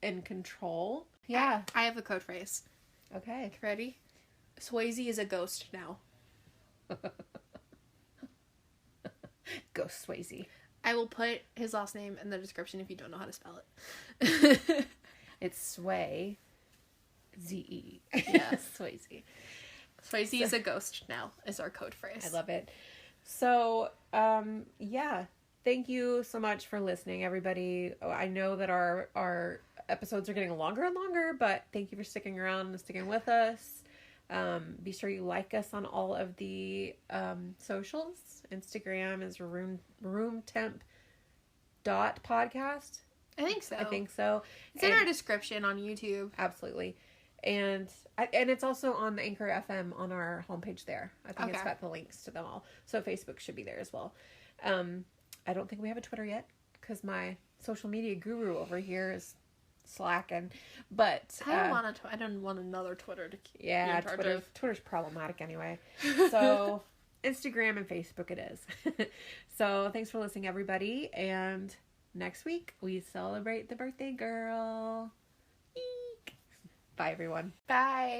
in control. Yeah. I have a code phrase. Okay. Ready? Swayze is a ghost now. Ghost Swayze. I will put his last name in the description if you don't know how to spell it. It's Sway. Z-E. Yeah, Swayze. Swayze is a ghost now, is our code phrase. I love it. So, yeah. Thank you so much for listening, everybody. I know that our episodes are getting longer and longer, but thank you for sticking around and sticking with us. Be sure you like us on all of the socials. Instagram is roomtemp.podcast. I think so. It's in our description on YouTube. Absolutely. And it's also on the Anchor FM on our homepage there. I think it's got the links to them all. So Facebook should be there as well. I don't think we have a Twitter yet because my social media guru over here is slacking. But I don't want another Twitter to keep you in charge of. Twitter's problematic anyway. So Instagram and Facebook it is. So thanks for listening, everybody. And next week we celebrate the birthday girl. Eek. Bye, everyone. Bye.